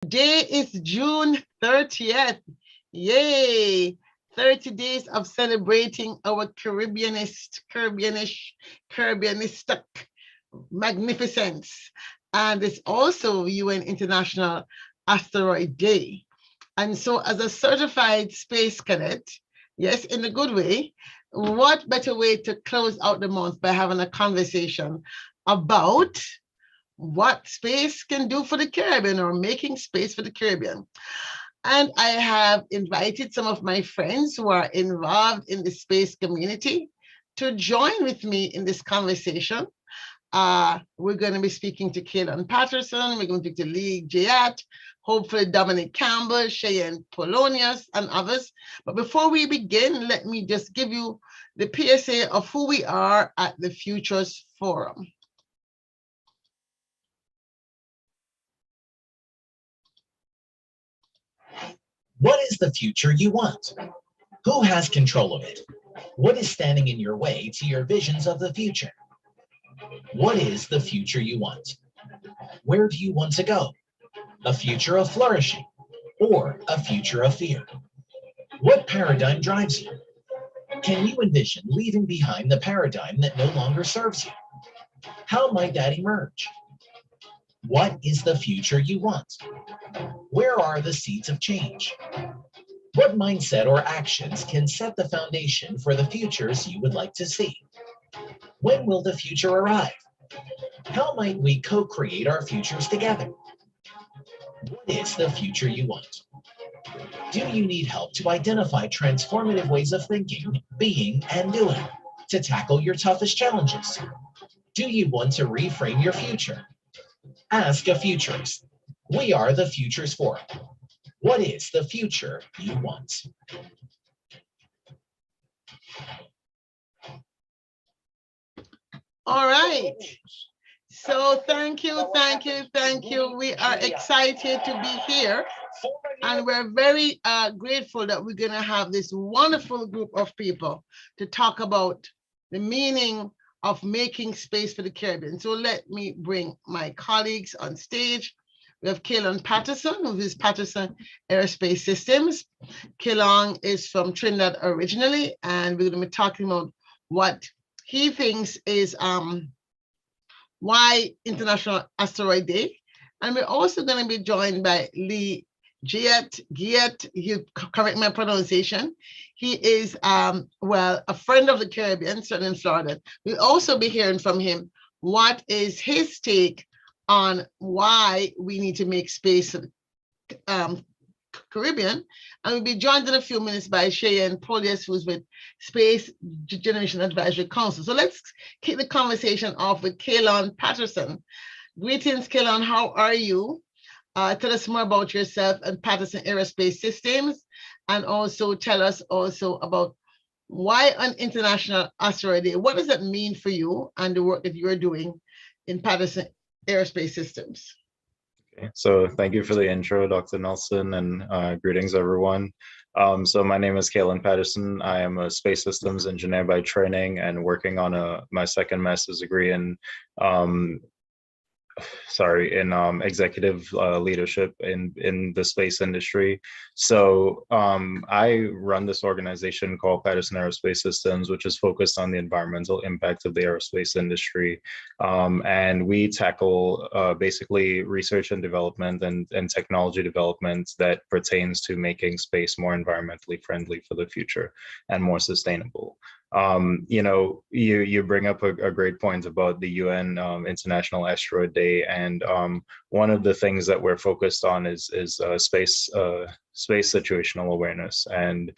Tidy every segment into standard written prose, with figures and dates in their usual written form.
Today is June 30th. Yay! 30 days of celebrating our Caribbeanistic magnificence. And it's also UN International Asteroid Day. And so, as a certified space cadet, yes, in a good way, what better way to close out the month by having a conversation about what space can do for the Caribbean or making space for the Caribbean. And I have invited some of my friends who are involved in the space community to join with me in this conversation. We're going to be speaking to Kaylon Patterson. We're going to speak to Lee Jayat, hopefully Dominic Campbell, Cheyenne Polonius, and others. But before we begin, let me just give you the PSA of who we are at the Futures Forum. What is the future you want? Who has control of it? What is standing in your way to your visions of the future? What is the future you want? Where do you want to go? A future of flourishing or a future of fear? What paradigm drives you? Can you envision leaving behind the paradigm that no longer serves you? How might that emerge? What is the future you want? Where are the seeds of change? What mindset or actions can set the foundation for the futures you would like to see? When will the future arrive? How might we co-create our futures together? What is the future you want? Do you need help to identify transformative ways of thinking, being, and doing to tackle your toughest challenges? Do you want to reframe your future? Ask a futurist. We are the Futures Forum. What is the future you want? All right. So thank you. We are excited to be here. And we're very grateful that we're going to have this wonderful group of people to talk about the meaning of making space for the Caribbean. So let me bring my colleagues on stage. We have Kaylon Patterson, who is Patterson Aerospace Systems. Kaylon is from Trinidad originally, and we're going to be talking about what he thinks is why International Asteroid Day. And we're also going to be joined by Lee Giat, you correct my pronunciation. He is, a friend of the Caribbean, certainly in Florida. We'll also be hearing from him what is his take on why we need to make space for the Caribbean. And we'll be joined in a few minutes by Cheyenne Polonius, who's with Space Generation Advisory Council. So let's kick the conversation off with Kaylon Patterson. Greetings, Kaylon. How are you? Tell us more about yourself and Patterson Aerospace Systems, and also tell us also about why an International Asteroid Day. What does that mean for you and the work that you're doing in Patterson Aerospace Systems? Okay, so thank you for the intro, Dr. Nelson, and greetings, everyone. So my name is Kaylon Patterson. I am a space systems engineer by training and working on my second master's degree in executive leadership in the space industry. So I run this organization called Patterson Aerospace Systems, which is focused on the environmental impact of the aerospace industry. And we tackle basically research and development and technology development that pertains to making space more environmentally friendly for the future and more sustainable. You bring up a great point about the UN International Asteroid Day, and one of the things that we're focused on is space situational awareness. And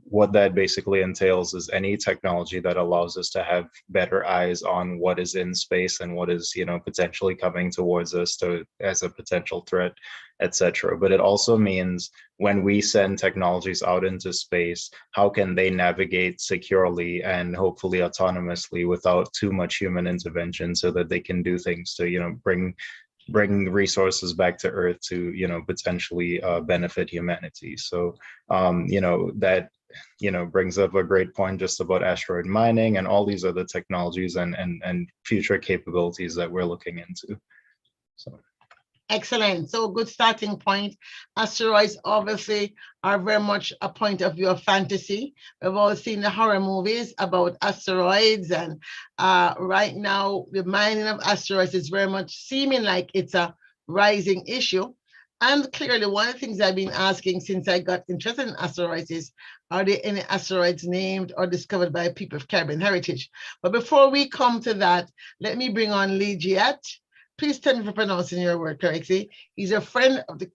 what that basically entails is any technology that allows us to have better eyes on what is in space and what is potentially coming towards us as a potential threat, etc. But it also means when we send technologies out into space, how can they navigate securely and hopefully autonomously without too much human intervention, so that they can do things to bring resources back to Earth to potentially benefit humanity. So that brings up a great point just about asteroid mining and all these other technologies and future capabilities that we're looking into. So Excellent. So good starting point. Asteroids obviously are very much a point of view of fantasy. We've all seen the horror movies about asteroids, and right now the mining of asteroids is very much seeming like it's a rising issue. And clearly, one of the things I've been asking since I got interested in asteroids is, are there any asteroids named or discovered by people of Caribbean heritage? But before we come to that, let me bring on Lee Giat. Please tell me if I'm pronouncing your word correctly. He's a friend of the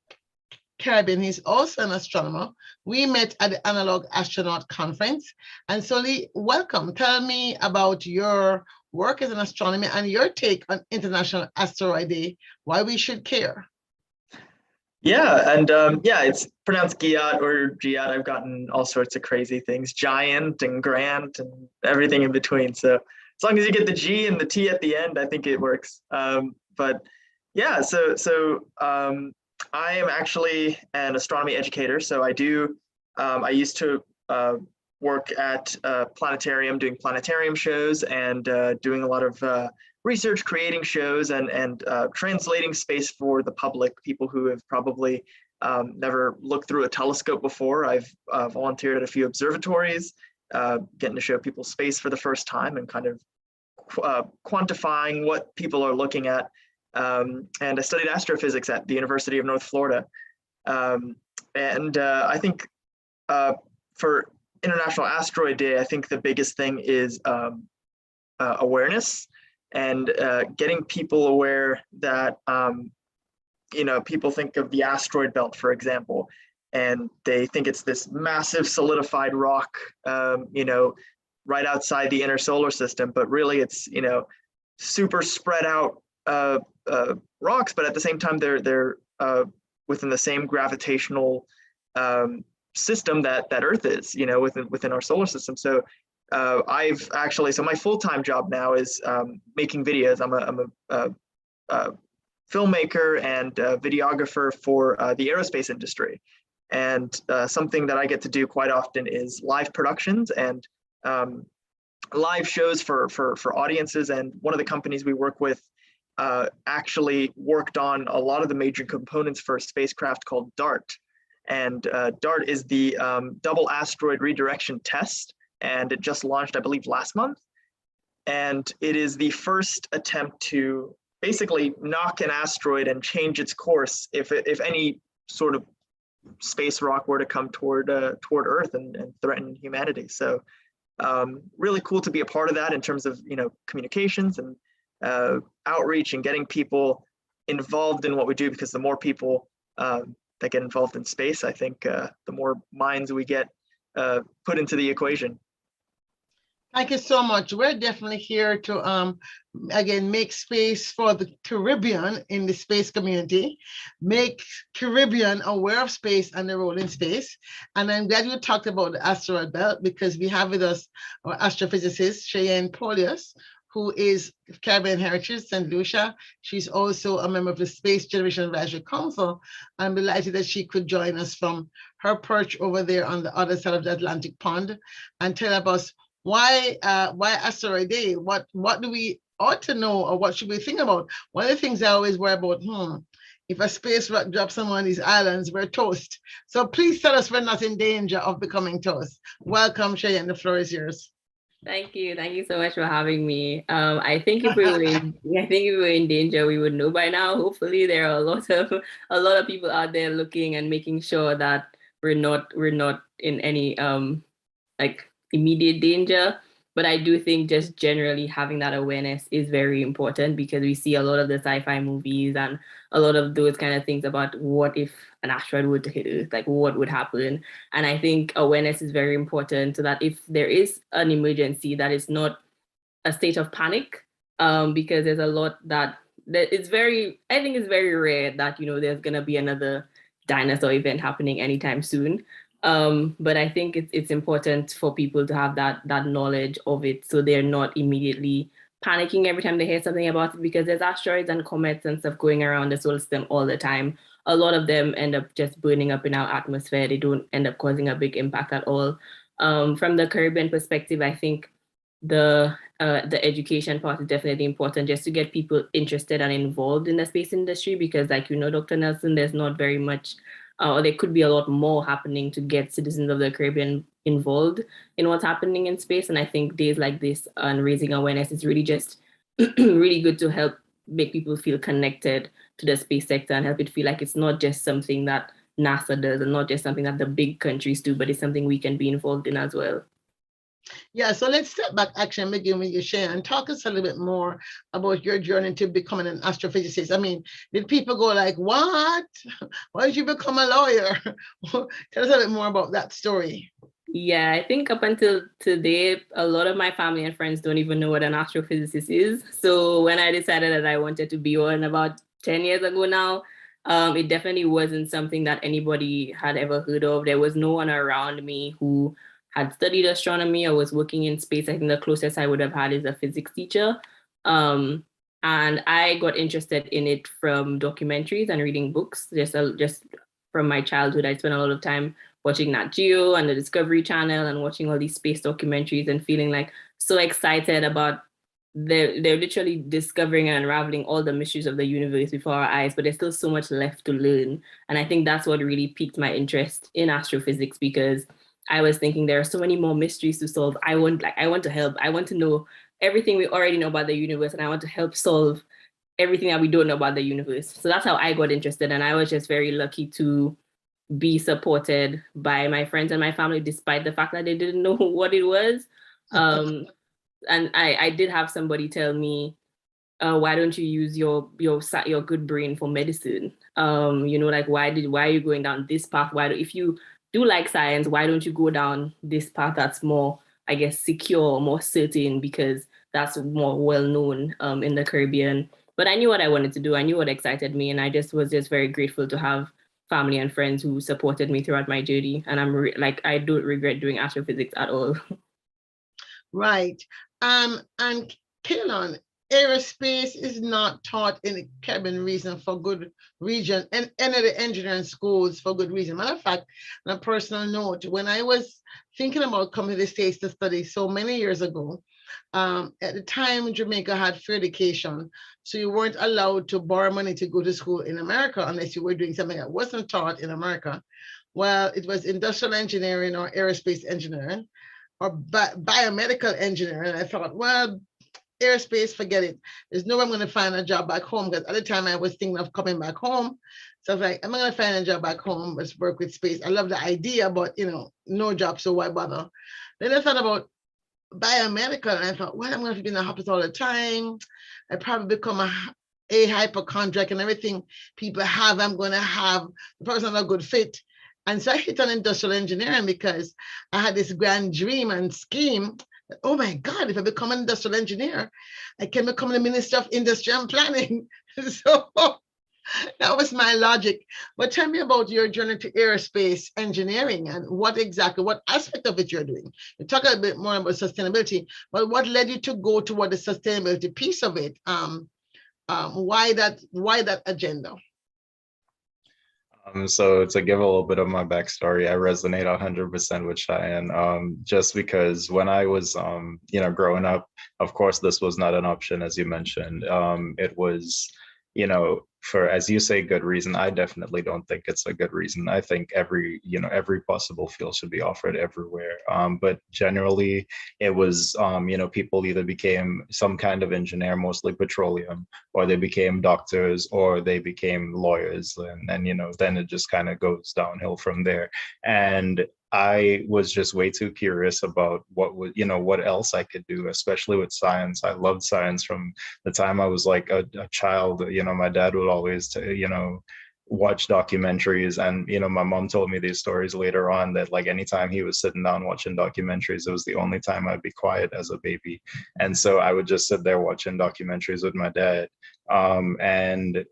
Caribbean. He's also an astronomer. We met at the Analog Astronaut Conference. And so, Lee, welcome. Tell me about your work as an astronomer and your take on International Asteroid Day, why we should care. Yeah, and yeah, it's pronounced Giat or Giat. I've gotten all sorts of crazy things, giant and grant and everything in between. So as long as you get the G and the T at the end, I think it works. But yeah, I am actually an astronomy educator. So I used to work at a planetarium doing planetarium shows and doing a lot of research, creating shows and translating space for the public, people who have probably never looked through a telescope before. I've volunteered at a few observatories, getting to show people space for the first time and kind of quantifying what people are looking at. And I studied astrophysics at the University of North Florida. I think for International Asteroid Day, I think the biggest thing is awareness and getting people aware that, people think of the asteroid belt, for example, and they think it's this massive solidified rock, right outside the inner solar system, but really it's, super spread out rocks, but at the same time, they're within the same gravitational system that Earth is, within our solar system. So so my full-time job now is making videos. I'm a filmmaker and videographer for the aerospace industry. And something that I get to do quite often is live productions and live shows for audiences. And one of the companies we work with actually worked on a lot of the major components for a spacecraft called DART. And DART is the double asteroid redirection test. And it just launched, I believe, last month. And it is the first attempt to basically knock an asteroid and change its course if any sort of space rock were to come toward Earth and threaten humanity. So really cool to be a part of that in terms of communications and outreach and getting people involved in what we do, because the more people that get involved in space, I think the more minds we get put into the equation. Thank you so much. We're definitely here to, again, make space for the Caribbean in the space community, make Caribbean aware of space and the role in space. And I'm glad you talked about the asteroid belt, because we have with us our astrophysicist, Cheyenne Polius, who is Caribbean Heritage, St. Lucia. She's also a member of the Space Generation Advisory Council. I'm delighted that she could join us from her perch over there on the other side of the Atlantic pond and tell us why Asteroid Day? What do we ought to know, or what should we think about? One of the things I always worry about, if a space rock drops on one of these islands, we're toast. So please tell us we're not in danger of becoming toast. Welcome, Cheyenne, the floor is yours. Thank you so much for having me. I think if we were in danger, we would know by now. Hopefully, there are a lot of people out there looking and making sure that we're not in any immediate danger. But I do think just generally having that awareness is very important, because we see a lot of the sci-fi movies and a lot of those kind of things about what if an asteroid were to hit Earth, like what would happen. And I think awareness is very important, so that if there is an emergency, that it's not a state of panic, because there's a lot that it's very rare that, there's going to be another dinosaur event happening anytime soon. But I think it's important for people to have that knowledge of it, so they're not immediately panicking every time they hear something about it, because there's asteroids and comets and stuff going around the solar system all the time. A lot of them end up just burning up in our atmosphere. They don't end up causing a big impact at all. From the Caribbean perspective, I think the the education part is definitely important just to get people interested and involved in the space industry because, like Dr. Nelson, there's not very much, or there could be a lot more happening to get citizens of the Caribbean involved in what's happening in space. And I think days like this and raising awareness is really just really good to help make people feel connected to the space sector and help it feel like it's not just something that NASA does and not just something that the big countries do, but it's something we can be involved in as well. Yeah, so let's step back actually and begin with you, Shane, and talk us a little bit more about your journey to becoming an astrophysicist. I mean, did people go like, what? Why did you become a lawyer? Tell us a bit more about that story. Yeah, I think up until today, a lot of my family and friends don't even know what an astrophysicist is. So when I decided that I wanted to be one about 10 years ago now, it definitely wasn't something that anybody had ever heard of. There was no one around me who had studied astronomy or was working in space. I think the closest I would have had is a physics teacher. And I got interested in it from documentaries and reading books. Just from my childhood, I spent a lot of time watching Nat Geo and the Discovery Channel and watching all these space documentaries and feeling like so excited about they're literally discovering and unraveling all the mysteries of the universe before our eyes, but there's still so much left to learn. And I think that's what really piqued my interest in astrophysics because I was thinking there are so many more mysteries to solve. I want to help. I want to know everything we already know about the universe, and I want to help solve everything that we don't know about the universe. So that's how I got interested. And I was just very lucky to be supported by my friends and my family, despite the fact that they didn't know what it was. And I did have somebody tell me, why don't you use your good brain for medicine? Like why are you going down this path? If you do like science, why don't you go down this path that's more, I guess, secure, more certain, because that's more well known in the Caribbean. But I knew what I wanted to do. I knew what excited me, and I was very grateful to have family and friends who supported me throughout my journey. And I don't regret doing astrophysics at all. Right. And Kaylon, aerospace is not taught in the Caribbean region for good reason, and any of the engineering schools for good reason. Matter of fact, on a personal note, when I was thinking about coming to the States to study so many years ago, at the time Jamaica had free education, so you weren't allowed to borrow money to go to school in America unless you were doing something that wasn't taught in America. Well, it was industrial engineering or aerospace engineering or biomedical engineering. And I thought, well, aerospace, forget it. There's no way I'm going to find a job back home, because at the time I was thinking of coming back home. So I was like, I'm not going to find a job back home. Let's work with space. I love the idea, but no job, so why bother? Then I thought about biomedical, and I thought, well, I'm going to be in the hospital all the time. I probably become a hypochondriac, and everything people have, I'm going to have. The person not a good fit. And so I hit on industrial engineering because I had this grand dream and scheme that, oh my God, if I become an industrial engineer, I can become the Minister of Industry and Planning. So that was my logic. But tell me about your journey to aerospace engineering and what aspect of it you're doing. You talk a bit more about sustainability, but what led you to go toward the sustainability piece of it? Why that agenda? So to give a little bit of my backstory, I resonate 100% with Cheyenne, just because when I was, growing up, of course, this was not an option, as you mentioned. It was, for, as you say, good reason. I definitely don't think it's a good reason. I think every possible field should be offered everywhere. But generally, it was, people either became some kind of engineer, mostly petroleum, or they became doctors, or they became lawyers, and then it just kind of goes downhill from there. And I was just way too curious about what else I could do, especially with science. I loved science from the time I was like a child. My dad would always, watch documentaries, and my mom told me these stories later on that like anytime he was sitting down watching documentaries, it was the only time I'd be quiet as a baby. And so I would just sit there watching documentaries with my dad. And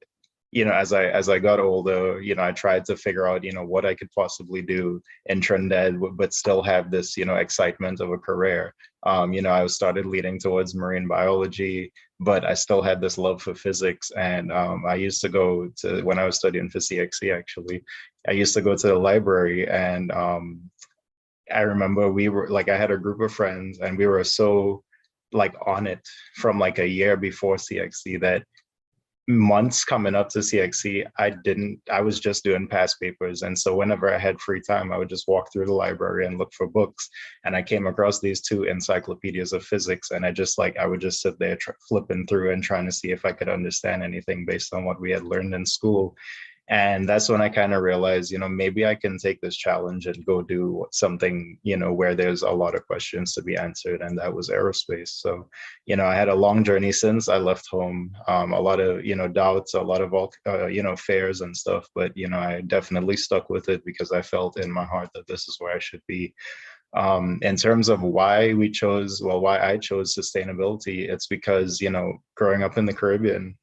as I got older, I tried to figure out, what I could possibly do in Trinidad, but still have this, excitement of a career. I started leaning towards marine biology, but I still had this love for physics. And I used to go to, when I was studying for CXC, actually, I used to go to the library, and I remember we were like, I had a group of friends, and we were so like on it from like a year before CXC that months coming up to CXC, I was just doing past papers. And so whenever I had free time, I would just walk through the library and look for books. And I came across these two encyclopedias of physics. And I would just sit there flipping through and trying to see if I could understand anything based on what we had learned in school. And that's when I kind of realized, maybe I can take this challenge and go do something, where there's a lot of questions to be answered. And that was aerospace. So, I had a long journey since I left home, a lot of, doubts, a lot of, fears and stuff. But, I definitely stuck with it because I felt in my heart that this is where I should be. In terms of why I chose sustainability, it's because, growing up in the Caribbean,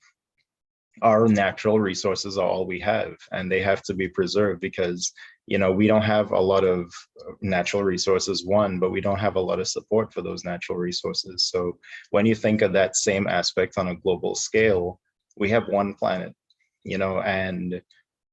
our natural resources are all we have, and they have to be preserved because we don't have a lot of natural resources, but we don't have a lot of support for those natural resources. So when you think of that same aspect on a global scale, we have one planet, and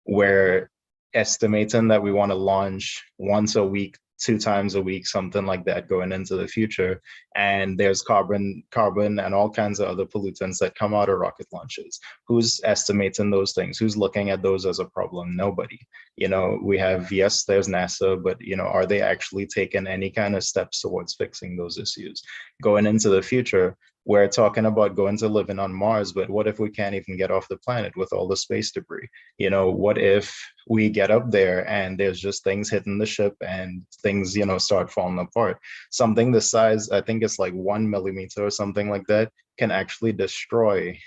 we're estimating that we want to launch once a week, 2 times a week, something like that going into the future. And there's carbon and all kinds of other pollutants that come out of rocket launches. Who's estimating those things? Who's looking at those as a problem? Nobody. We have, yes, there's NASA, but are they actually taking any kind of steps towards fixing those issues? Going into the future, we're talking about going to living on Mars, but what if we can't even get off the planet with all the space debris? What if we get up there and there's just things hitting the ship and things, start falling apart? Something the size, I think it's like 1 millimeter or something like that, can actually destroy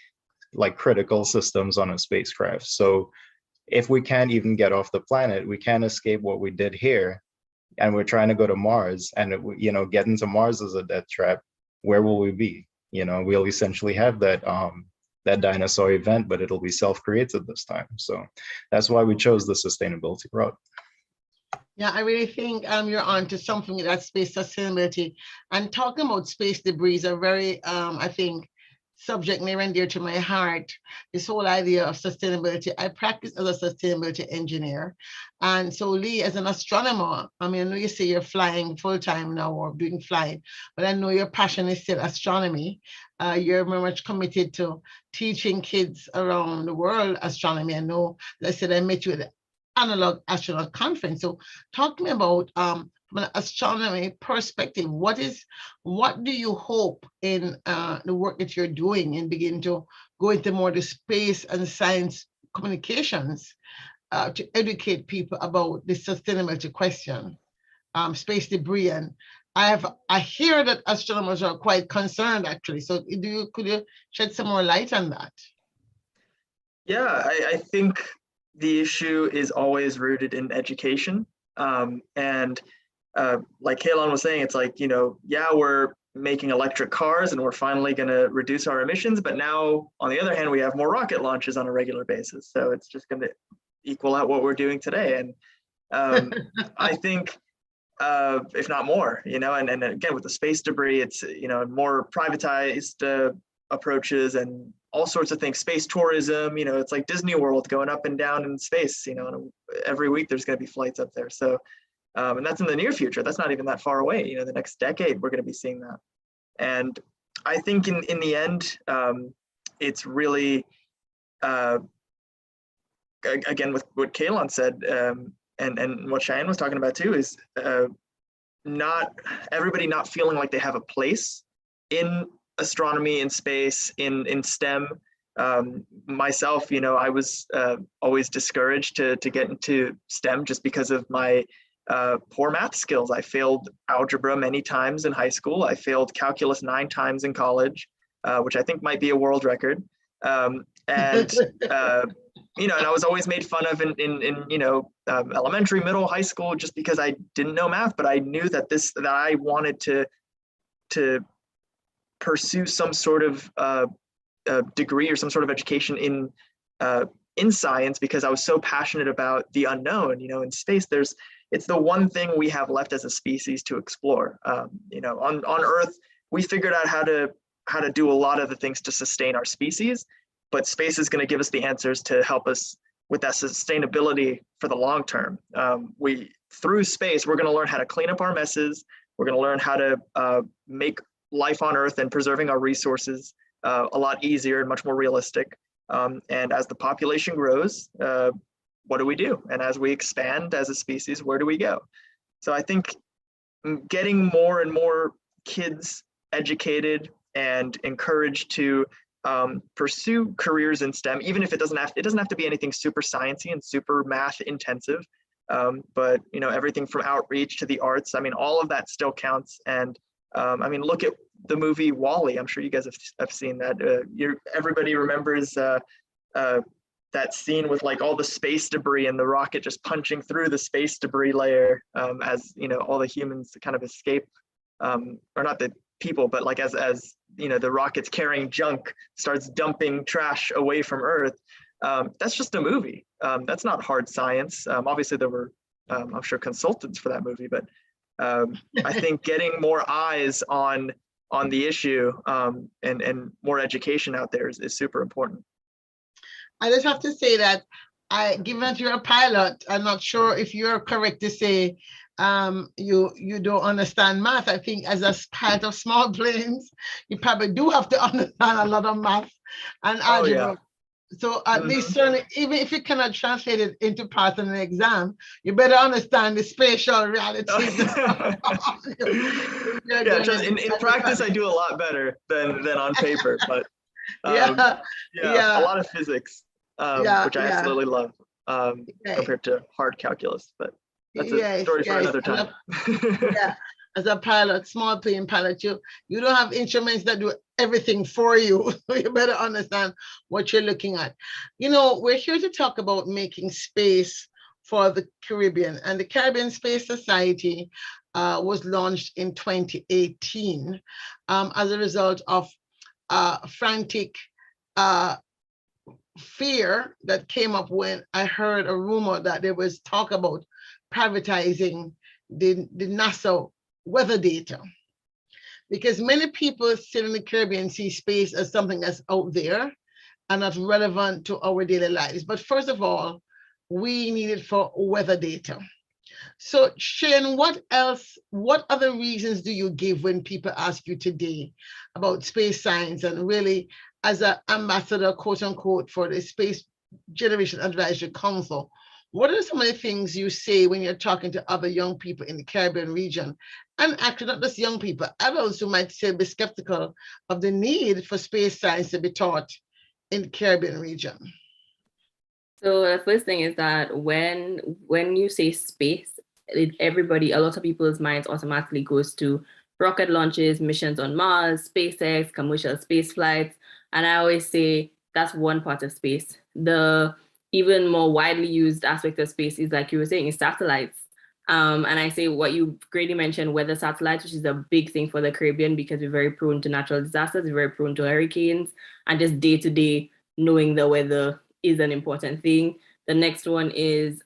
like critical systems on a spacecraft. So if we can't even get off the planet, we can't escape what we did here. And we're trying to go to Mars, and getting to Mars is a death trap. Where will we be? We'll essentially have that dinosaur event, but it'll be self-created this time. So that's why we chose the sustainability route. Yeah, I really think you're on to something with that space sustainability. And talking about space debris is a very, I think, subject near and dear to my heart. This whole idea of sustainability. I practice as a sustainability engineer. And so Lee, as an astronomer, I know you say you're flying full-time now or doing flying, but I know your passion is still astronomy. You're very much committed to teaching kids around the world astronomy. I know, as I said, I met you at the Analog Astronaut Conference. So talk to me about from an astronomy perspective, what do you hope in the work that you're doing and begin to go into more the space and science communications to educate people about the sustainability question, space debris? And I hear that astronomers are quite concerned actually. So could you shed some more light on that? Yeah, I think the issue is always rooted in education. And like Kaylon was saying, it's like, we're making electric cars and we're finally going to reduce our emissions. But now, on the other hand, we have more rocket launches on a regular basis. So it's just going to equal out what we're doing today. And I think, if not more, and again, with the space debris, it's, more privatized approaches and all sorts of things, space tourism, it's like Disney World going up and down in space, and every week there's going to be flights up there. So, and that's in the near future. That's not even that far away. The next decade, we're going to be seeing that. And I think in the end, it's really, again, with what Kaylon said, and what Cheyenne was talking about too, is not everybody not feeling like they have a place in astronomy, in space, in STEM. Myself, I was always discouraged to get into STEM just because of my poor math skills. I failed algebra many times in high school. I failed calculus 9 times in college, which I think might be a world record. And and I was always made fun of in elementary, middle, high school, just because I didn't know math. But I knew that I wanted to pursue some sort of degree or some sort of education in science, because I was so passionate about the unknown. In space, it's the one thing we have left as a species to explore. On Earth, we figured out how to do a lot of the things to sustain our species, but space is going to give us the answers to help us with that sustainability for the long term. Through space, we're going to learn how to clean up our messes. We're going to learn how to make life on Earth and preserving our resources a lot easier and much more realistic. And as the population grows, what do we do? And as we expand as a species, where do we go? So I think getting more and more kids educated and encouraged to pursue careers in STEM, even if it doesn't have to be anything super sciencey and super math intensive, but everything from outreach to the arts. I mean, all of that still counts. And I mean, look at the movie WALL-E. I'm sure you guys have seen that. Everybody remembers that scene with like all the space debris and the rocket just punching through the space debris layer as all the humans kind of escape, or not the people, but like as the rocket's carrying junk starts dumping trash away from Earth. That's just a movie. That's not hard science. Obviously there were I'm sure consultants for that movie, but I think getting more eyes on the issue and more education out there is super important. I just have to say that given that you're a pilot, I'm not sure if you're correct to say you don't understand math. I think as a pilot of small planes, you probably do have to understand a lot of math and algebra. Oh, yeah. So at least certainly, even if you cannot translate it into parts in an exam, you better understand the spatial realities. Yeah, just in practice, I do a lot better than on paper, but yeah, a lot of physics, which I absolutely love compared to hard calculus, but that's a story for another time. Yeah, as a pilot, small plane pilot, you don't have instruments that do everything for you. You better understand what you're looking at. We're here to talk about making space for the Caribbean, and the Caribbean Space Society was launched in 2018 as a result of frantic fear that came up when I heard a rumor that there was talk about privatizing the NASA weather data, because many people still in the Caribbean see space as something that's out there and not relevant to our daily lives. But first of all, we need it for weather data. So Shane, what other reasons do you give when people ask you today about space science, and really as an ambassador, quote unquote, for the Space Generation Advisory Council? What are some of the things you say when you're talking to other young people in the Caribbean region? And actually not just young people, adults who might still be skeptical of the need for space science to be taught in the Caribbean region. So the first thing is that when you say space, a lot of people's minds automatically goes to rocket launches, missions on Mars, SpaceX, commercial space flights. And I always say that's one part of space. The even more widely used aspect of space is, like you were saying, is satellites. And I say what you greatly mentioned, weather satellites, which is a big thing for the Caribbean because we're very prone to natural disasters, we're very prone to hurricanes, and just day to day knowing the weather is an important thing. The next one is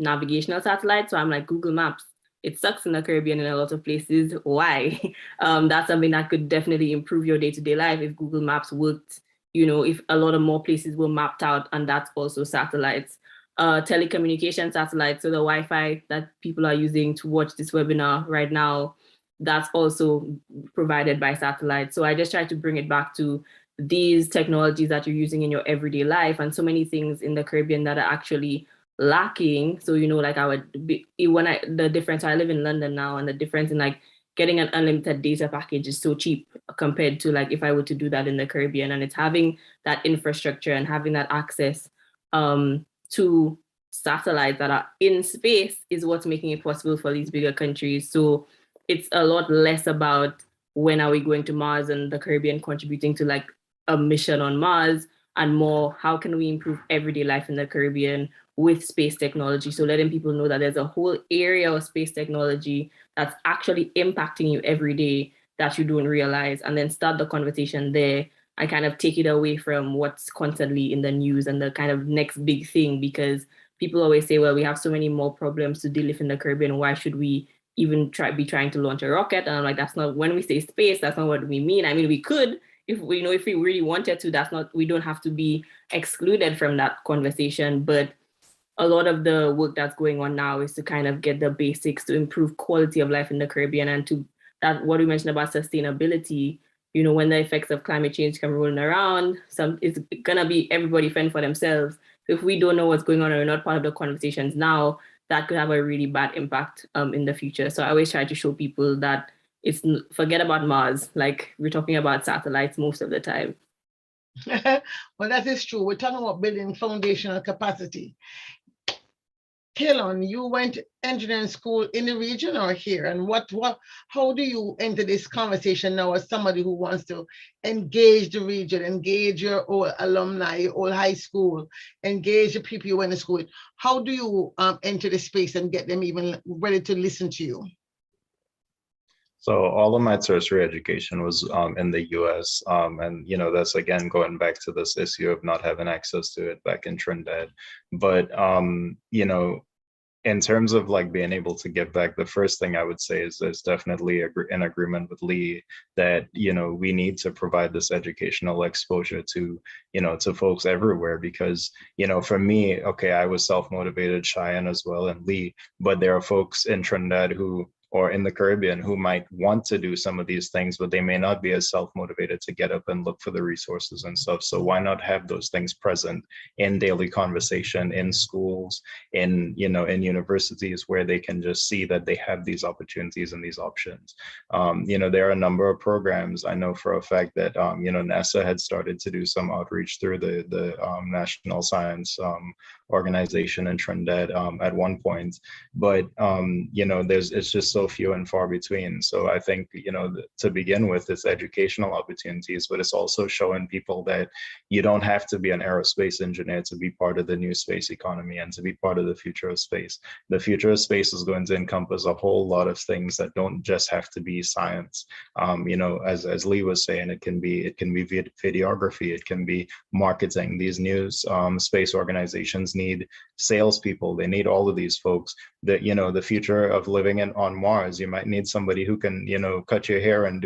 navigational satellites. So I'm like Google Maps. It sucks in the Caribbean in a lot of places. Why? That's something that could definitely improve your day-to-day life if Google Maps worked, if a lot of more places were mapped out, and that's also satellites. Telecommunication satellites, so the Wi-Fi that people are using to watch this webinar right now, that's also provided by satellites. So I just try to bring it back to these technologies that you're using in your everyday life, and so many things in the Caribbean that are actually lacking. So, like the difference, I live in London now, and the difference in like getting an unlimited data package is so cheap compared to like if I were to do that in the Caribbean. And it's having that infrastructure and having that access to satellites that are in space is what's making it possible for these bigger countries. So it's a lot less about when are we going to Mars and the Caribbean contributing to like a mission on Mars, and more how can we improve everyday life in the Caribbean with space technology. So letting people know that there's a whole area of space technology that's actually impacting you every day that you don't realize, and then start the conversation there. I kind of take it away from what's constantly in the news and the kind of next big thing, because people always say, well, we have so many more problems to deal with in the Caribbean. Why should we even be trying to launch a rocket? And I'm like, that's not, when we say space, that's not what we mean. I mean, we could, if we really wanted to, we don't have to be excluded from that conversation. But a lot of the work that's going on now is to kind of get the basics to improve quality of life in the Caribbean and to that what we mentioned about sustainability, when the effects of climate change come rolling around, it's gonna be everybody fend for themselves. So if we don't know what's going on or we're not part of the conversations now, that could have a really bad impact in the future. So I always try to show people that forget about Mars. Like, we're talking about satellites most of the time. Well, that is true. We're talking about building foundational capacity. Kelon, you went engineering school in the region or here? And how do you enter this conversation now as somebody who wants to engage the region, engage your old alumni, your old high school, engage the people you went to school with? How do you enter the space and get them even ready to listen to you? So all of my tertiary education was in the US. And, that's again, going back to this issue of not having access to it back in Trinidad. But, in terms of like being able to give back, the first thing I would say is there's definitely an agreement with Lee that, we need to provide this educational exposure to, to folks everywhere, because, for me, okay, I was self-motivated, Cheyenne as well, and Lee, but there are folks in Trinidad or in the Caribbean who might want to do some of these things, but they may not be as self-motivated to get up and look for the resources and stuff. So why not have those things present in daily conversation, in schools, in universities, where they can just see that they have these opportunities and these options. There are a number of programs. I know for a fact that, NASA had started to do some outreach through the National Science Organization in Trinidad at one point, but it's just so few and far between. So I think, to begin with, it's educational opportunities, but it's also showing people that you don't have to be an aerospace engineer to be part of the new space economy and to be part of the future of space. The future of space is going to encompass a whole lot of things that don't just have to be science. As Lee was saying, it can be videography, it can be marketing. These new space organizations need salespeople. They need all of these folks. That the future of living on Mars, you might need somebody who can cut your hair and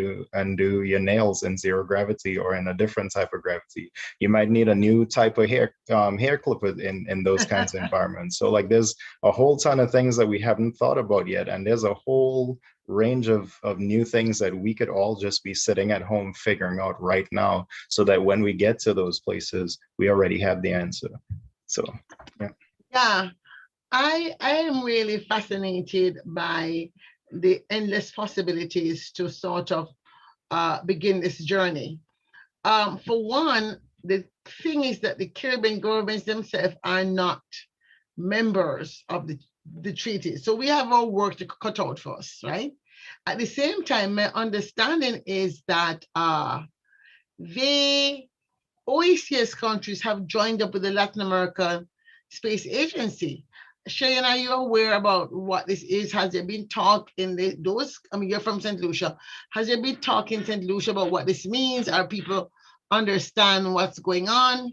do your nails in zero gravity or in a different type of gravity. You might need a new type of hair clipper in those kinds of environments. So like there's a whole ton of things that we haven't thought about yet, and there's a whole range of new things that we could all just be sitting at home figuring out right now, so that when we get to those places, we already have the answer. So yeah. I am really fascinated by the endless possibilities to sort of begin this journey. For one, the thing is that the Caribbean governments themselves are not members of the treaty. So we have our work to cut out for us, right? At the same time, my understanding is that the OECS countries have joined up with the Latin American Space Agency. Cheyenne, are you aware about what this is? Has there been talk in those? I mean, you're from St. Lucia. Has there been talk in St. Lucia about what this means? Are people understand what's going on?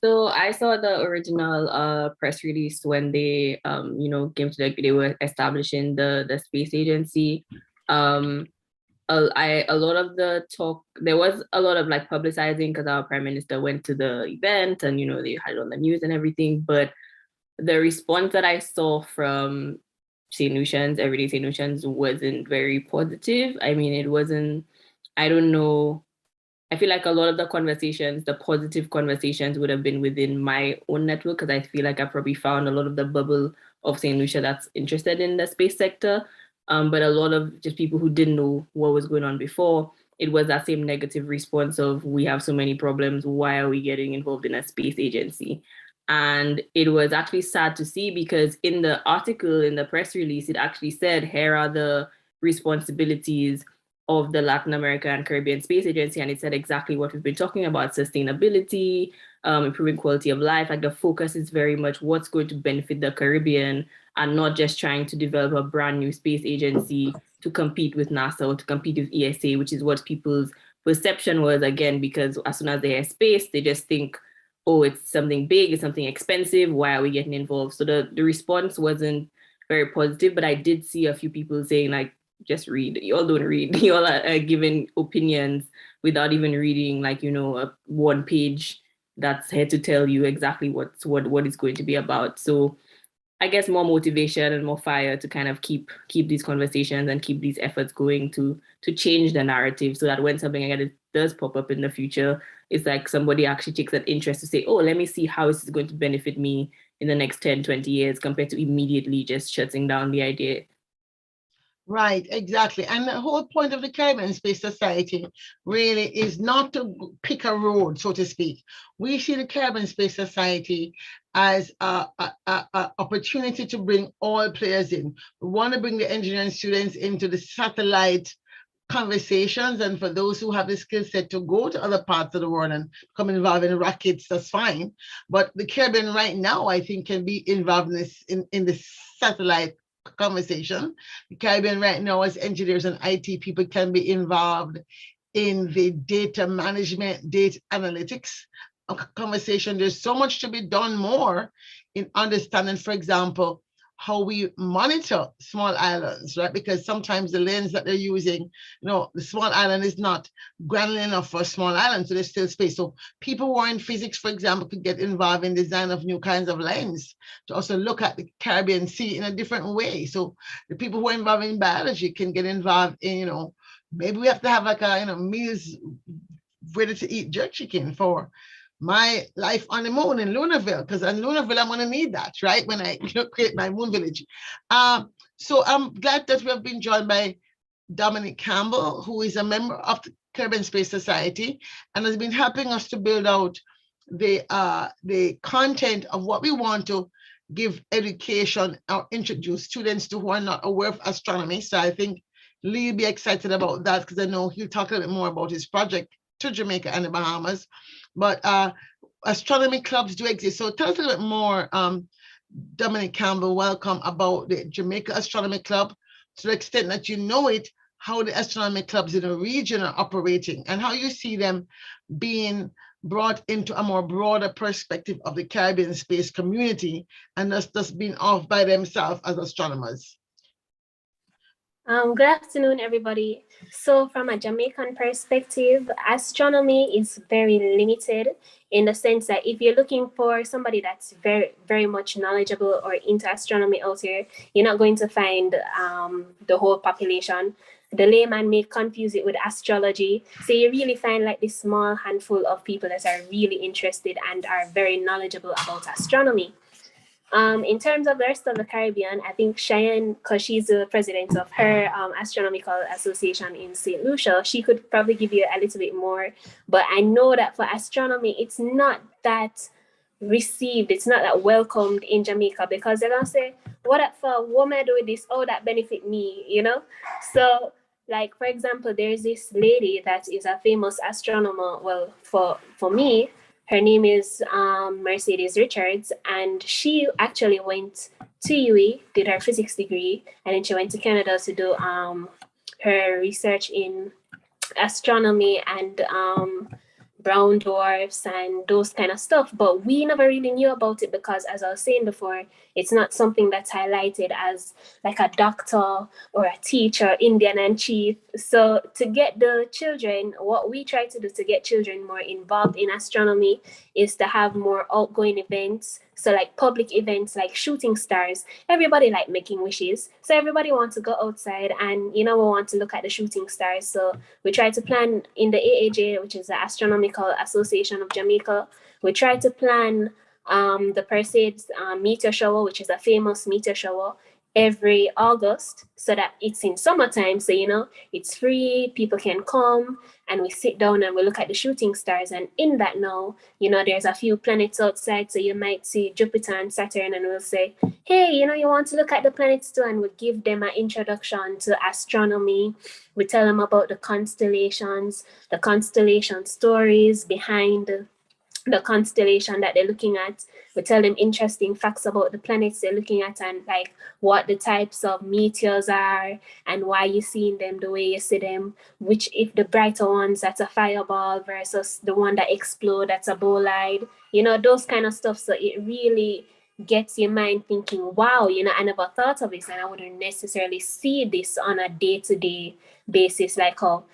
So I saw the original press release when they, came to they were establishing the space agency. A lot of the talk, there was a lot of like publicizing because our prime minister went to the event and they had it on the news and everything, but the response that I saw from St. Lucians, everyday St. Lucians, wasn't very positive. I mean, it wasn't, I don't know. I feel like a lot of the conversations, the positive conversations, would have been within my own network, because I feel like I probably found a lot of the bubble of St. Lucia that's interested in the space sector. But a lot of just people who didn't know what was going on before, it was that same negative response of, we have so many problems, why are we getting involved in a space agency? And it was actually sad to see, because in the article, in the press release, it actually said, here are the responsibilities of the Latin America and Caribbean Space Agency. And it said exactly what we've been talking about: sustainability, improving quality of life. Like, the focus is very much what's going to benefit the Caribbean, and not just trying to develop a brand new space agency to compete with NASA or to compete with ESA, which is what people's perception was, again, because as soon as they hear space, they just think, oh, it's something big, it's something expensive, why are we getting involved? So the response wasn't very positive, but I did see a few people saying, like, just read. You all don't read. You all are giving opinions without even reading, like, a one page that's here to tell you exactly what it's going to be about. So I guess, more motivation and more fire to kind of keep these conversations and keep these efforts going to change the narrative, so that when something like that does pop up in the future, it's like somebody actually takes an interest to say, oh, let me see how this is going to benefit me in the next 10, 20 years, compared to immediately just shutting down the idea. Right, exactly. And the whole point of the Caribbean Space Society really is not to pick a road, so to speak. We see the Caribbean Space Society as a opportunity to bring all players in. We want to bring the engineering students into the satellite conversations, and for those who have the skill set to go to other parts of the world and become involved in rockets, that's fine. But the Caribbean right now, I think, can be involved in this in the satellite conversation. The Caribbean right now, as engineers and IT people, can be involved in the data management, data analytics conversation. There's so much to be done more in understanding, for example, how we monitor small islands, right? Because sometimes the lens that they're using, the small island is not granular enough for a small island, so there's still space. So people who are in physics, for example, could get involved in design of new kinds of lens to also look at the Caribbean Sea in a different way. So the people who are involved in biology can get involved in, maybe we have to have like a, meals ready to eat jerk chicken for my life on the moon in Lunarville, because in Lunarville, I'm going to need that, right? When I create my moon village. So I'm glad that we have been joined by Dominic Campbell, who is a member of the Caribbean Space Society and has been helping us to build out the content of what we want to give education or introduce students to who are not aware of astronomy. So I think Lee will be excited about that, because I know he'll talk a little bit more about his project to Jamaica and the Bahamas. But astronomy clubs do exist. So tell us a little bit more, Dominic Campbell, welcome, about the Jamaica Astronomy Club, to the extent that you know it, how the astronomy clubs in the region are operating and how you see them being brought into a more broader perspective of the Caribbean space community, and just being off by themselves as astronomers. Good afternoon, everybody. So from a Jamaican perspective, astronomy is very limited, in the sense that if you're looking for somebody that's very, very much knowledgeable or into astronomy out here, you're not going to find the whole population. The layman may confuse it with astrology. So you really find like this small handful of people that are really interested and are very knowledgeable about astronomy. In terms of the rest of the Caribbean, I think Cheyenne, because she's the president of her astronomical association in St. Lucia, she could probably give you a little bit more. But I know that for astronomy, it's not that received, it's not that welcomed in Jamaica, because they're gonna say, what for, what am I doing this? Oh, that benefit me, So, like, for example, there's this lady that is a famous astronomer. Well, for me, her name is Mercedes Richards, and she actually went to UWI, did her physics degree, and then she went to Canada to do her research in astronomy and brown dwarfs and those kind of stuff. But we never really knew about it because, as I was saying before, it's not something that's highlighted as like a doctor or a teacher, Indian and chief. So to get the children, what we try to do to get children more involved in astronomy is to have more outgoing events. So like public events like shooting stars, everybody like making wishes. So everybody wants to go outside and, we want to look at the shooting stars. So we try to plan in the AAJ, which is the Astronomical Association of Jamaica. We try to plan the Perseids meteor shower, which is a famous meteor shower, every August, so that it's in summertime. So, it's free, people can come and we sit down and we look at the shooting stars. And in that now, there's a few planets outside. So you might see Jupiter and Saturn, and we'll say, hey, you want to look at the planets too? And we give them an introduction to astronomy. We tell them about the constellations, the constellation stories behind the constellation that they're looking at. We tell them interesting facts about the planets they're looking at, and like what the types of meteors are and why you're seeing them the way you see them, which if the brighter ones, that's a fireball versus the one that explode, that's a bolide, those kind of stuff. So it really gets your mind thinking, wow, I never thought of this, and I wouldn't necessarily see this on a day-to-day basis, like how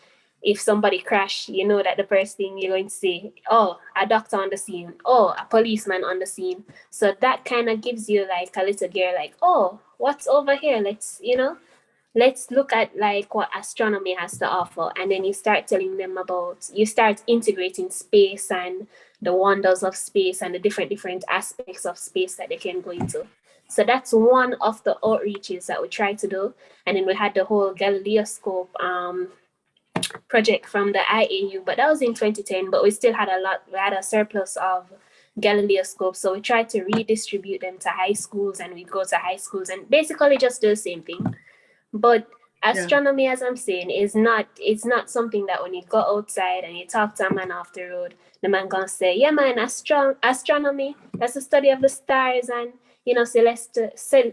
if somebody crash, you know that the first thing you're going to say, oh, a doctor on the scene, oh, a policeman on the scene. So that kind of gives you like a little gear, like, oh, what's over here? Let's look at like what astronomy has to offer. And then you start telling them about, you start integrating space and the wonders of space and the different aspects of space that they can go into. So that's one of the outreaches that we try to do. And then we had the whole Galileoscope project from the IAU, but that was in 2010, but we still had we had a surplus of Galileoscopes. So we tried to redistribute them to high schools, and we'd go to high schools and basically just do the same thing. But astronomy, as I'm saying, it's not something that when you go outside and you talk to a man off the road, the man gonna say, yeah man, astronomy, that's the study of the stars and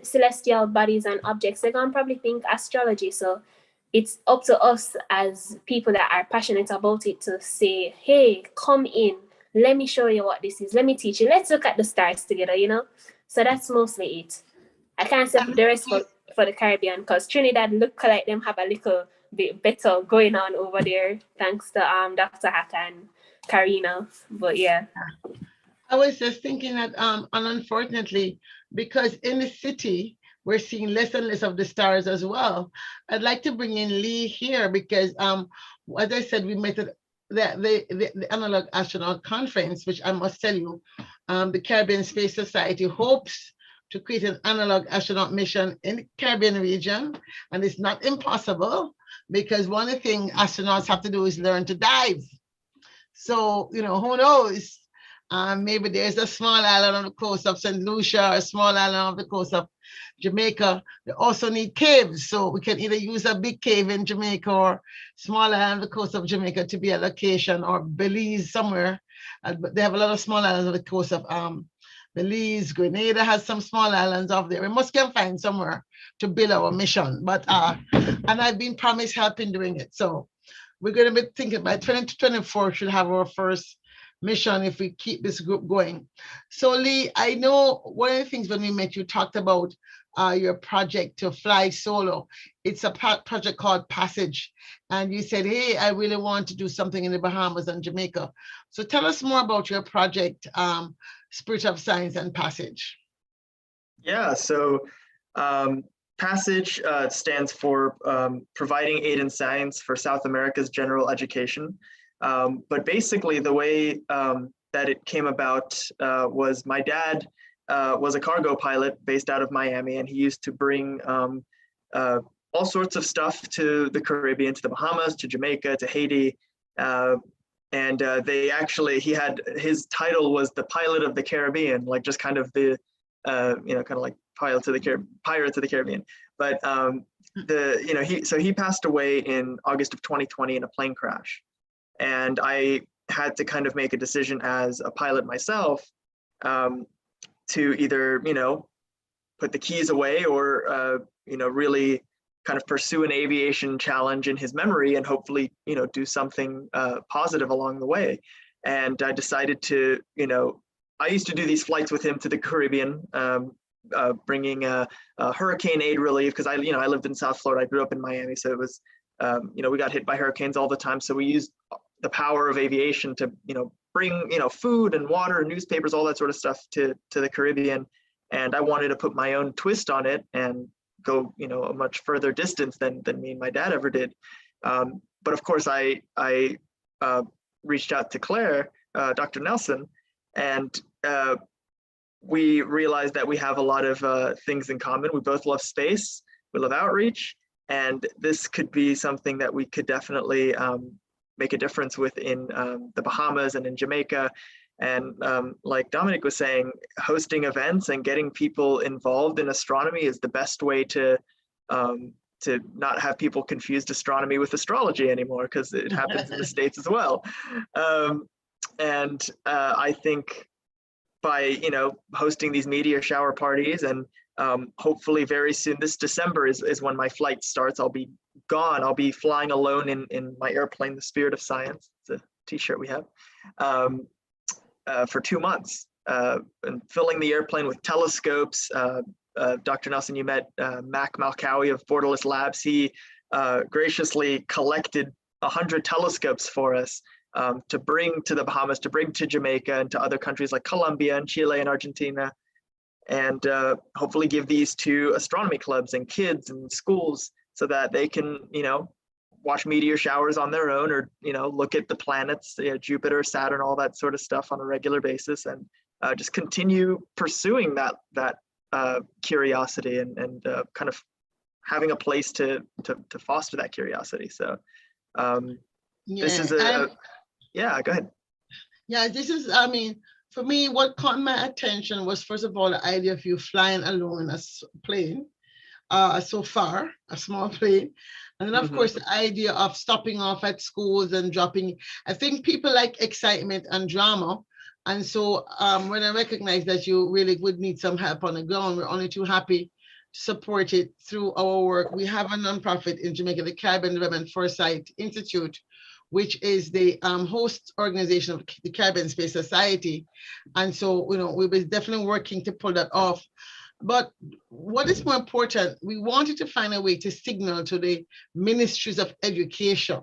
celestial bodies and objects. They're gonna probably think astrology. So it's up to us as people that are passionate about it to say, hey, come in, let me show you what this is, let me teach you, let's look at the stars together. So that's mostly it. I can't say the rest for the Caribbean, because Trinidad look like them have a little bit better going on over there, thanks to Dr. Haka and Karina. But yeah. I was just thinking that, and unfortunately, because in the city, we're seeing less and less of the stars as well. I'd like to bring in Lee here because, as I said, we met at the Analog Astronaut Conference, which I must tell you, the Caribbean Space Society hopes to create an analog astronaut mission in the Caribbean region. And it's not impossible because one of the things astronauts have to do is learn to dive. So, who knows? Maybe there's a small island on the coast of St. Lucia, or a small island on the coast of Jamaica. They also need caves. So we can either use a big cave in Jamaica or small island on the coast of Jamaica to be a location, or Belize somewhere. But they have a lot of small islands on the coast of Belize. Grenada has some small islands off there. We must can find somewhere to build our mission. But and I've been promised help in doing it. So we're going to be thinking by 2024 should have our first mission if we keep this group going. So Lee, I know one of the things when we met, you talked about your project to fly solo. It's a project called Passage. And you said, hey, I really want to do something in the Bahamas and Jamaica. So tell us more about your project, Spirit of Science and Passage. Yeah, so Passage stands for Providing Aid in Science for South America's General Education. But basically the way that it came about was my dad was a cargo pilot based out of Miami, and he used to bring all sorts of stuff to the Caribbean, to the Bahamas, to Jamaica, to Haiti. And he had, his title was the Pilot of the Caribbean, like just kind of the, kind of like Pirates of the Caribbean. But he passed away in August of 2020 in a plane crash. And I had to kind of make a decision as a pilot myself to either, put the keys away or, really kind of pursue an aviation challenge in his memory and hopefully, do something positive along the way. And I decided to, I used to do these flights with him to the Caribbean, bringing hurricane aid relief, because I lived in South Florida. I grew up in Miami, so it was, we got hit by hurricanes all the time. So we used the power of aviation to, bring, food and water and newspapers, all that sort of stuff to the Caribbean. And I wanted to put my own twist on it and go, a much further distance than me and my dad ever did. But of course, I reached out to Claire, Dr. Nelson, and we realized that we have a lot of things in common. We both love space, we love outreach, and this could be something that we could definitely make a difference with in the Bahamas and in Jamaica. And like Dominic was saying, hosting events and getting people involved in astronomy is the best way to not have people confused astronomy with astrology anymore, because it happens in the States as well. I think by hosting these meteor shower parties, and hopefully very soon, this December is when my flight starts. I'll be gone. I'll be flying alone in my airplane, the Spirit of Science. It's a t-shirt we have. For 2 months, and filling the airplane with telescopes. Dr. Nelson, you met Mac Malkawi of Borderless Labs. He graciously collected 100 telescopes for us to bring to the Bahamas, to bring to Jamaica and to other countries like Colombia and Chile and Argentina, and hopefully give these to astronomy clubs and kids and schools so that they can, watch meteor showers on their own, or look at the planets, Jupiter, Saturn, all that sort of stuff on a regular basis, and just continue pursuing that curiosity and kind of having a place to foster that curiosity. So this is yeah, go ahead. Yeah, this is, I mean, for me, what caught my attention was, first of all, the idea of you flying alone in a plane, so far, a small plane. And then, of course, the idea of stopping off at schools and dropping. I think people like excitement and drama. And so when I recognize that you really would need some help on the ground, we're only too happy to support it through our work. We have a nonprofit in Jamaica, the Caribbean Development Foresight Institute, which is the host organization of the Caribbean Space Society. And so, we were definitely working to pull that off. But what is more important, we wanted to find a way to signal to the ministries of education,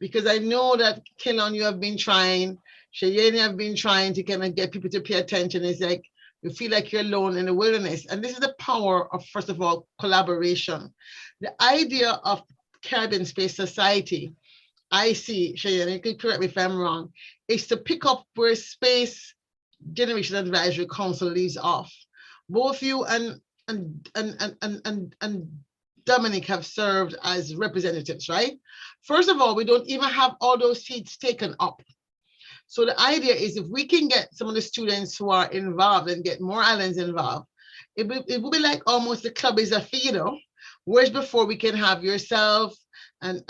because I know that, Kelon, you have been trying, Cheyenne have been trying to kind of get people to pay attention. It's like you feel like you're alone in the wilderness. And this is the power of, first of all, collaboration. The idea of Caribbean Space Society, I see, Cheyenne, you can correct me if I'm wrong, is to pick up where Space Generation Advisory Council leaves off. Both you and Dominic have served as representatives, right? First of all, we don't even have all those seats taken up. So the idea is, if we can get some of the students who are involved and get more islands involved, it will be like almost the club is a feeder, whereas before we can have yourself and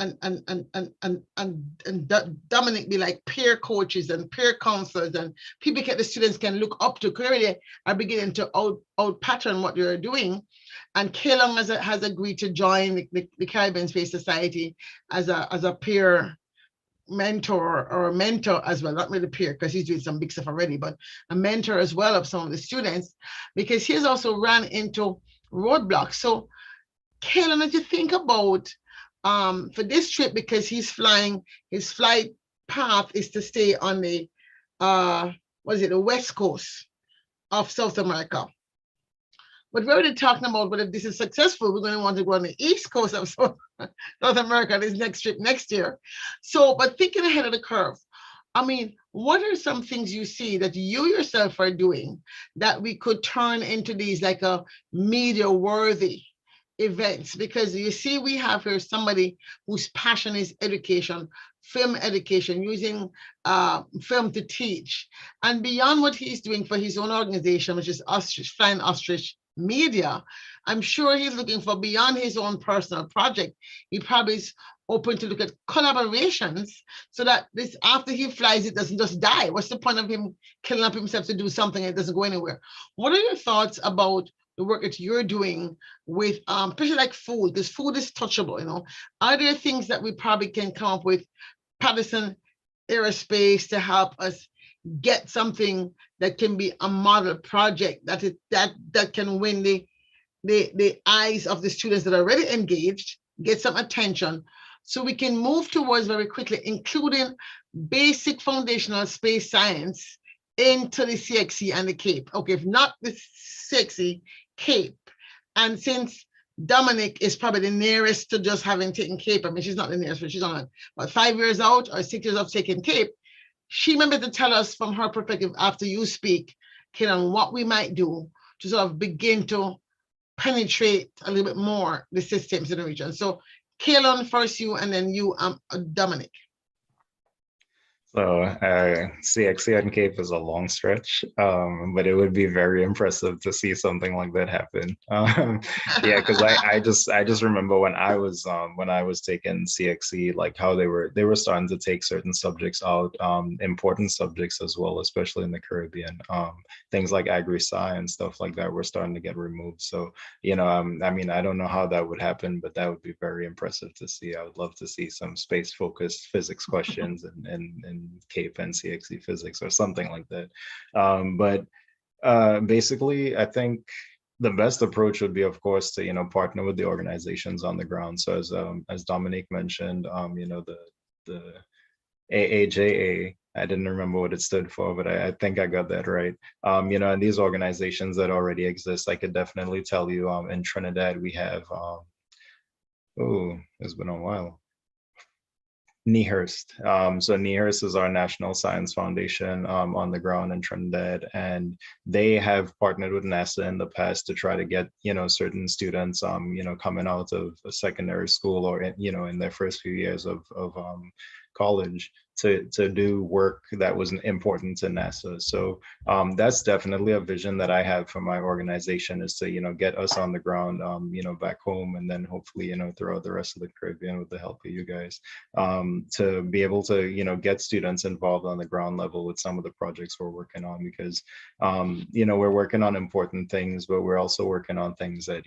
Dominic be like peer coaches and peer counselors, and people the students can look up to, clearly are beginning to out pattern what you're doing. And Kalong has agreed to join the Caribbean Space Society as a peer mentor, or a mentor as well, not really peer because he's doing some big stuff already, but a mentor as well of some of the students, because he's also ran into roadblocks. So Kalong, as you think about for this trip, because he's flying, his flight path is to stay on the the west coast of South America. But we're already talking about, but if this is successful, we're going to want to go on the east coast of South America this next trip next year. So, but thinking ahead of the curve, I mean, what are some things you see that you yourself are doing that we could turn into these like a media worthy events? Because you see, we have here somebody whose passion is education, film education, using film to teach. And beyond what he's doing for his own organization, which is Flying Ostrich Media, I'm sure he's looking for, beyond his own personal project, he probably is open to look at collaborations, so that this, after he flies, it doesn't just die. What's the point of him killing up himself to do something that doesn't go anywhere? What are your thoughts about the work that you're doing with especially like food, because food is touchable, Are there things that we probably can come up with, Patterson Aerospace, to help us get something that can be a model project that can win the eyes of the students that are already engaged, get some attention, so we can move towards very quickly including basic foundational space science into the CXC and the CAPE. Okay, if not the CXC, CAPE. And since Dominic is probably the nearest to just having taken CAPE, I mean, she's not the nearest, but she's on about 5 years out or 6 years of taking CAPE, she may be able to tell us from her perspective after you speak, what we might do to sort of begin to penetrate a little bit more the systems in the region. So Kaylon, first you, and then you, Dominic. So CXC and Cape is a long stretch, but it would be very impressive to see something like that happen. Yeah, because I just remember when I was taking CXC, like how they were starting to take certain subjects out, important subjects as well, especially in the Caribbean. Things like agri-sci and stuff like that were starting to get removed. So I mean, I don't know how that would happen, but that would be very impressive to see. I would love to see some space-focused physics questions and CAPE and CXC physics or something like that. But basically, I think the best approach would be, of course, to partner with the organizations on the ground. So as Dominique mentioned, the AAJA. I didn't remember what it stood for, but I think I got that right. And these organizations that already exist, I could definitely tell you, in Trinidad, we have, oh, it's been a while. NEHRST. So NEHRST is our National Science Foundation on the ground in Trinidad, and they have partnered with NASA in the past to try to get certain students coming out of a secondary school or in their first few years of college to do work that was important to NASA. So that's definitely a vision that I have for my organization, is to get us on the ground back home, and then hopefully throughout the rest of the Caribbean with the help of you guys, to be able to get students involved on the ground level with some of the projects we're working on, because we're working on important things, but we're also working on things that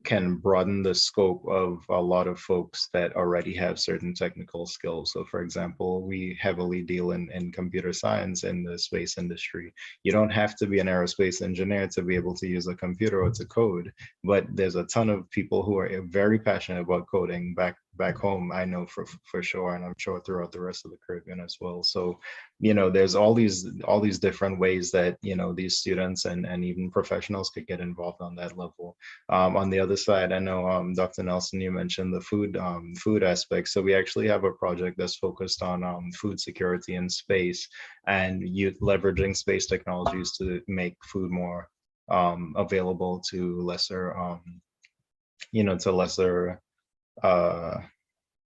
can broaden the scope of a lot of folks that already have certain technical skills. So for example, we heavily deal in computer science in the space industry. You don't have to be an aerospace engineer to be able to use a computer or to code, but there's a ton of people who are very passionate about coding back home, I know for sure, and I'm sure throughout the rest of the Caribbean as well. So there's all these different ways that these students and even professionals could get involved on that level. On the other side, I know Dr. Nelson, you mentioned the food aspect. So we actually have a project that's focused on food security in space, and leveraging space technologies to make food more available to lesser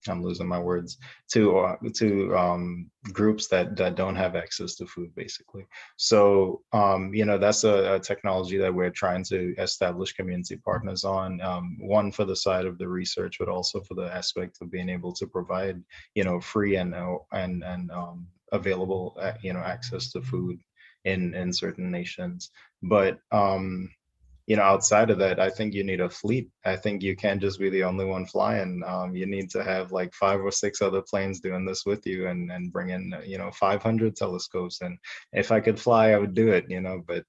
I'm losing my words, to groups that don't have access to food, basically. So that's a technology that we're trying to establish community partners on. One, for the side of the research, but also for the aspect of being able to provide free and available access to food in certain nations. But outside of that, I think you need a fleet. I think you can't just be the only one flying. You need to have like 5 or 6 other planes doing this with you, and bring in 500 telescopes. And if I could fly, I would do it. But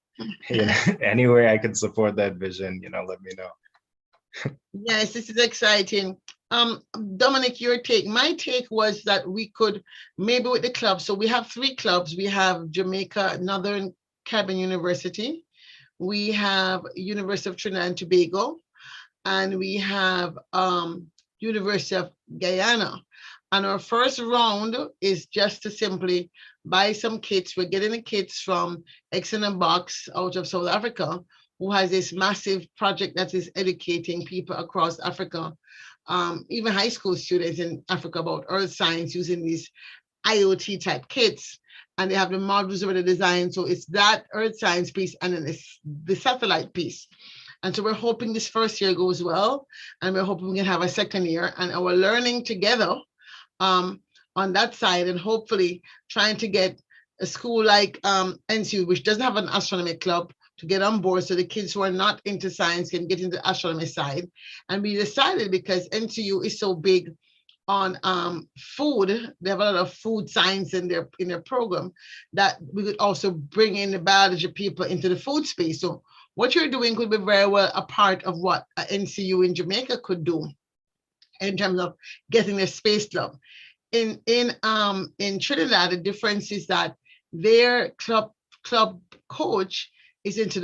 any way I could support that vision, let me know. Yes, this is exciting. Dominic, your take. My take was that we could maybe with the clubs. So we have 3 clubs. We have Jamaica Northern Caribbean University. We have University of Trinidad and Tobago, and we have University of Guyana. And our first round is just to simply buy some kits. We're getting the kits from X in a Box out of South Africa, who has this massive project that is educating people across Africa, even high school students in Africa, about earth science using these IoT type kits. And they have the modules already designed. So it's that earth science piece and then it's the satellite piece. And so we're hoping this first year goes well, and we're hoping we can have a second year, and our learning together on that side, and hopefully trying to get a school like NCU, which doesn't have an astronomy club, to get on board, so the kids who are not into science can get into the astronomy side. And we decided, because NCU is so big on food, they have a lot of food science in their program, that we could also bring in the biology people into the food space. So what you're doing could be very well a part of what NCU in Jamaica could do in terms of getting their space club. In Trinidad, the difference is that their club coach is into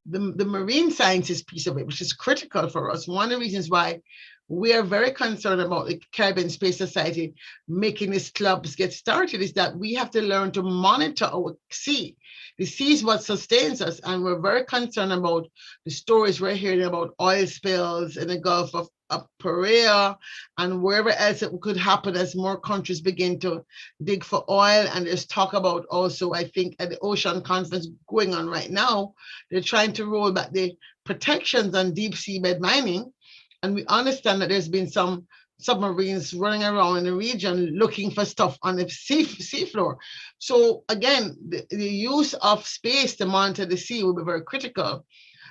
the marine sciences piece of it, which is critical for us. One of the reasons why we are very concerned about the Caribbean Space Society making these clubs get started is that we have to learn to monitor our sea. The sea is what sustains us, and we're very concerned about the stories we're hearing about oil spills in the Gulf of Paria and wherever else it could happen as more countries begin to dig for oil. And there's talk about also, I think, at the Ocean Conference going on right now, they're trying to roll back the protections on deep seabed mining. And we understand that there's been some submarines running around in the region looking for stuff on the seafloor. So again, the use of space to monitor the sea will be very critical.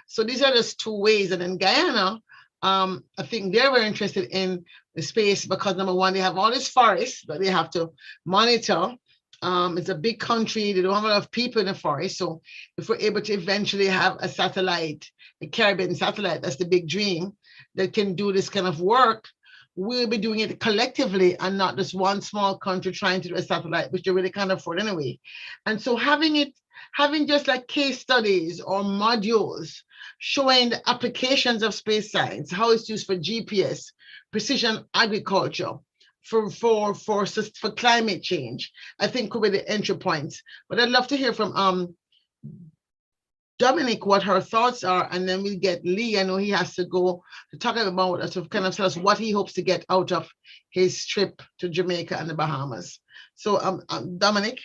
So these are just 2 ways. And in Guyana, I think they're very interested in the space because, number one, they have all these forests that they have to monitor. It's a big country. They don't have a lot of people in the forest. So if we're able to eventually have a satellite, a Caribbean satellite, that's the big dream, that can do this kind of work, we'll be doing it collectively and not just one small country trying to do a satellite, which they really can't afford anyway. And so having just like case studies or modules showing the applications of space science, how it's used for GPS, precision agriculture, for climate change, I think could be the entry points. But I'd love to hear from Dominic what her thoughts are, and then we'll get Lee. I know he has to go to talk about kind of tell us what he hopes to get out of his trip to Jamaica and the Bahamas. So Dominic.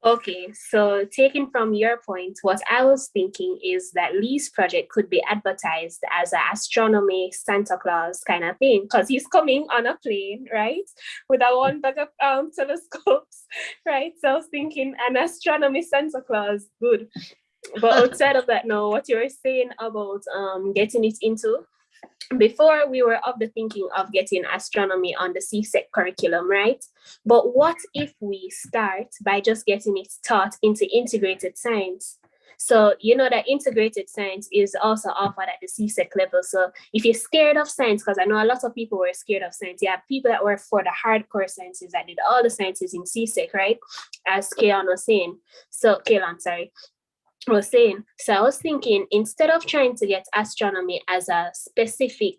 Okay, so taking from your point, what I was thinking is that Lee's project could be advertised as an astronomy Santa Claus kind of thing, because he's coming on a plane, right, with a one bag of telescopes, right? So I was thinking an astronomy Santa Claus, good. But outside of that, no, what you were saying about getting it into, before we were of the thinking of getting astronomy on the CSEC curriculum, right? But what if we start by just getting it taught into integrated science? So you know that integrated science is also offered at the CSEC level. So if you're scared of science, because I know a lot of people were scared of science, you have people that were for the hardcore sciences that did all the sciences in CSEC, right? As Kaelan was saying. So Kaelan, sorry. Was saying, so I was thinking, instead of trying to get astronomy as a specific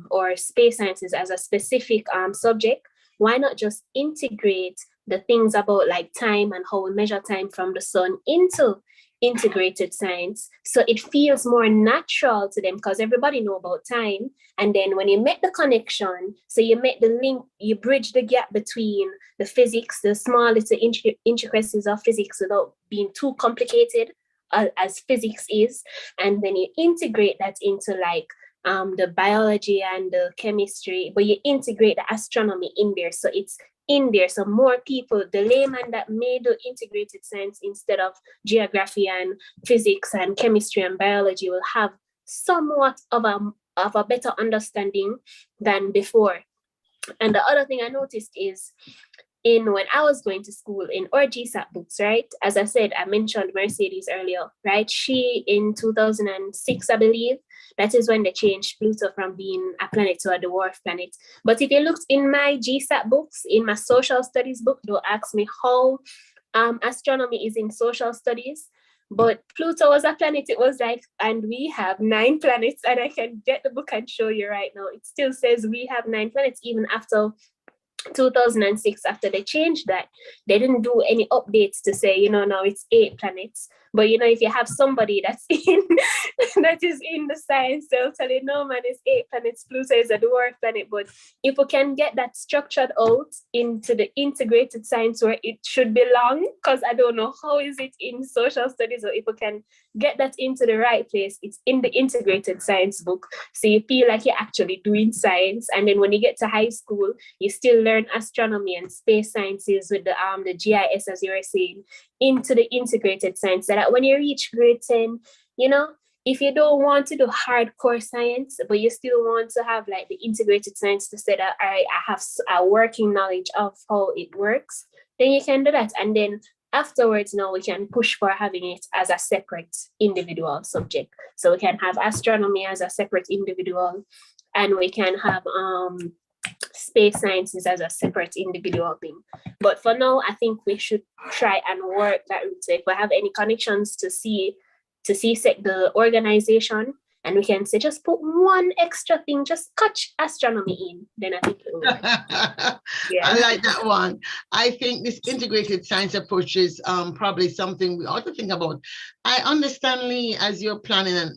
or space sciences as a specific subject, why not just integrate the things about like time and how we measure time from the sun into integrated science, so it feels more natural to them, because everybody know about time. And then when you make the connection, so you make the link, you bridge the gap between the physics, the small little intricacies of physics without being too complicated as physics is, and then you integrate that into like the biology and the chemistry, but you integrate the astronomy in there, so it's in there, so more people, the layman that may do integrated science instead of geography and physics and chemistry and biology, will have somewhat of a better understanding than before. And the other thing I noticed is, when I was going to school in our GSAT books, right? As I said, I mentioned Mercedes earlier, right? She, in 2006, I believe, that is when they changed Pluto from being a planet to a dwarf planet. But if you looked in my GSAT books, in my social studies book, don't ask me how astronomy is in social studies, but Pluto was a planet. It was like, and we have 9 planets, and I can get the book and show you right now. It still says we have 9 planets, even after 2006, after they changed that. They didn't do any updates to say, now it's 8 planets. But if you have somebody that's that is in the science, they'll tell you, no man, it's 8 planets, Pluto is a dwarf planet. But if we can get that structured out into the integrated science where it should belong, because I don't know how is it in social studies, or if we can get that into the right place, it's in the integrated science book. So you feel like you're actually doing science. And then when you get to high school, you still learn astronomy and space sciences with the GIS, as you were saying, into the integrated science, so that when you reach grade 10, if you don't want to do hardcore science, but you still want to have like the integrated science to say that, all right, I have a working knowledge of how it works, then you can do that. And then afterwards, now we can push for having it as a separate individual subject. So we can have astronomy as a separate individual, and we can have space sciences as a separate individual thing. But for now, I think we should try and work that route. So if we have any connections to CSEC, the organization, and we can say, just put one extra thing, just catch astronomy in, then I think it will work. Yeah. I like that one. I think this integrated science approach is probably something we ought to think about. I understand, Lee, as you're planning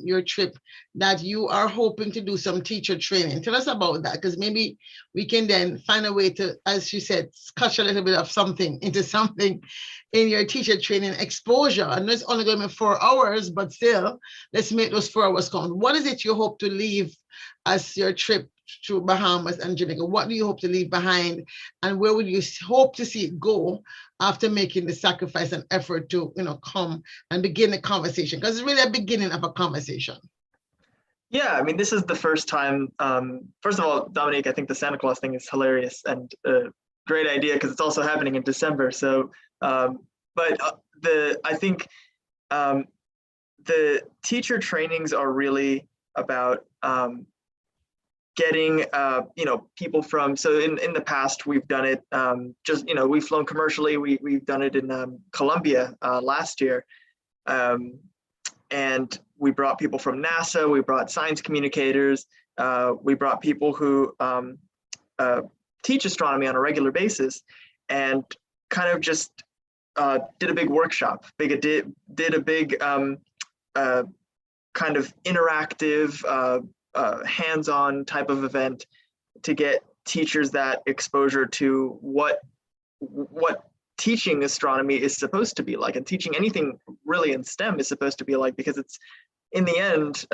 your trip, that you are hoping to do some teacher training. Tell us about that, because maybe we can then find a way to, as you said, catch a little bit of something into something in your teacher training exposure. And it's only going to be 4 hours, but still, let's make those 4 hours count. What is it you hope to leave as your trip to Bahamas and Jamaica? What do you hope to leave behind, and where would you hope to see it go after making the sacrifice and effort to come and begin the conversation? Because it's really a beginning of a conversation. Yeah, I mean, this is the first time. First of all, Dominique, I think the Santa Claus thing is hilarious and a great idea, because it's also happening in December. So, but I think the teacher trainings are really about getting people from, so in the past we've done it we've flown commercially. We've done it in Colombia last year, and we brought people from NASA. We brought science communicators. We brought people who teach astronomy on a regular basis, and kind of just did a big workshop. Did a big kind of interactive, hands-on type of event to get teachers that exposure to what teaching astronomy is supposed to be like, and teaching anything really in STEM is supposed to be like, because it's, in the end,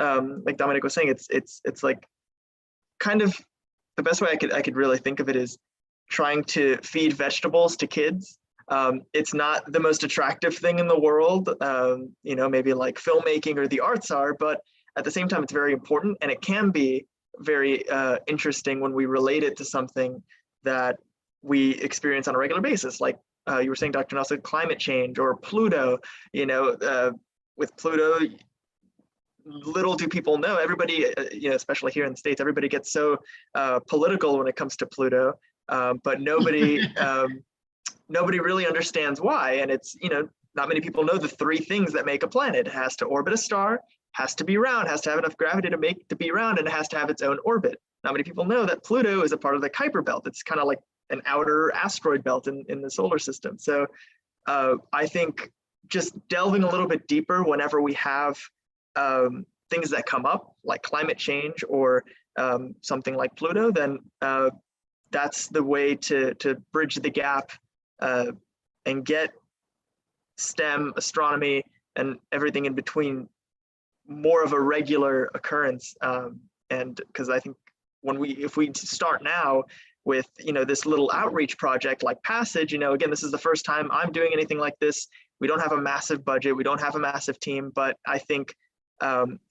like Dominic was saying, it's like kind of the best way I could really think of it is trying to feed vegetables to kids. It's not the most attractive thing in the world, maybe like filmmaking or the arts are, but at the same time, it's very important, and it can be very interesting when we relate it to something that we experience on a regular basis. Like you were saying, Dr. Nelson, climate change or Pluto. With Pluto, little do people know. Everybody, especially here in the States, everybody gets so political when it comes to Pluto, but nobody really understands why. And it's, not many people know the three things that make a planet. It has to orbit a star, has to be round, has to have enough gravity to be round, and it has to have its own orbit. Not many people know that Pluto is a part of the Kuiper belt. It's kind of like an outer asteroid belt in the solar system. So I think just delving a little bit deeper whenever we have things that come up, like climate change or something like Pluto, then that's the way to bridge the gap and get STEM, astronomy, and everything in between more of a regular occurrence. And because I think if we start now with this little outreach project like Passage, again, this is the first time I'm doing anything like this. We don't have a massive budget, we don't have a massive team, but I think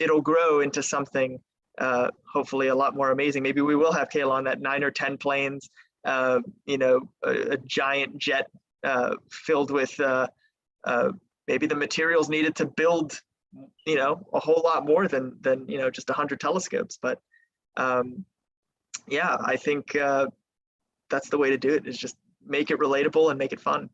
it'll grow into something hopefully a lot more amazing. Maybe we will have, Kayla, on that 9 or 10 planes, a giant jet filled with maybe the materials needed to build a whole lot more than just 100 telescopes. But yeah, I think that's the way to do it, is just make it relatable and make it fun.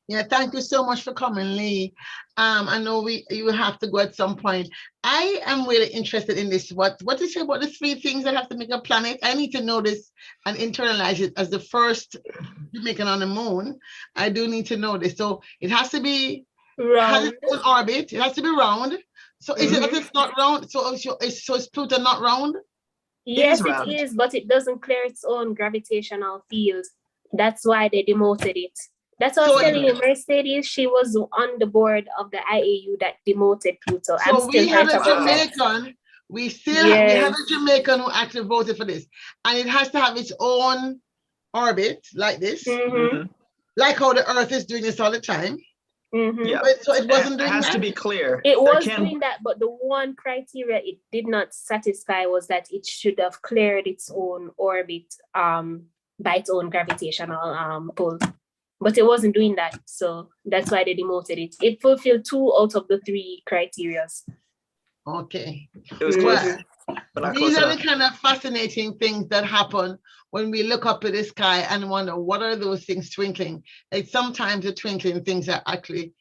Yeah, thank you so much for coming, Lee. I know you have to go at some point. I am really interested in this. What to say about the 3 things that have to make a planet? I need to know this and internalize it as the first Jamaican on the moon. I do need to know this. So it has to be round. Has its own orbit. It has to be round. So is it that it's not round? So is Pluto not round? Yes, it is, but it doesn't clear its own gravitational field. That's why they demoted it. That's what I was telling you. Mercedes, she was on the board of the IAU that demoted Pluto. So we have a Jamaican. We have a Jamaican who actually voted for this, and it has to have its own orbit like this, like how the Earth is doing this all the time. Yeah. But, so it wasn't doing that. It has to be clear. It was doing that, but the one criteria it did not satisfy was that it should have cleared its own orbit by its own gravitational pull. But it wasn't doing that, so that's why they demoted it. It fulfilled 2 out of the 3 criteria. Okay. It was close. But these are the kind of fascinating things that happen when we look up at the sky and wonder, what are those things twinkling? Like sometimes the twinkling things are actually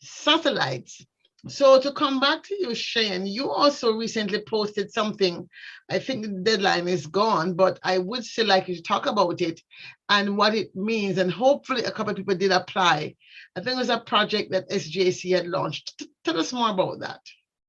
satellites. So to come back to you, Shane, you also recently posted something. I think the deadline is gone, but I would still like you to talk about it and what it means. And hopefully a couple of people did apply. I think it was a project that SJC had launched. Tell us more about that.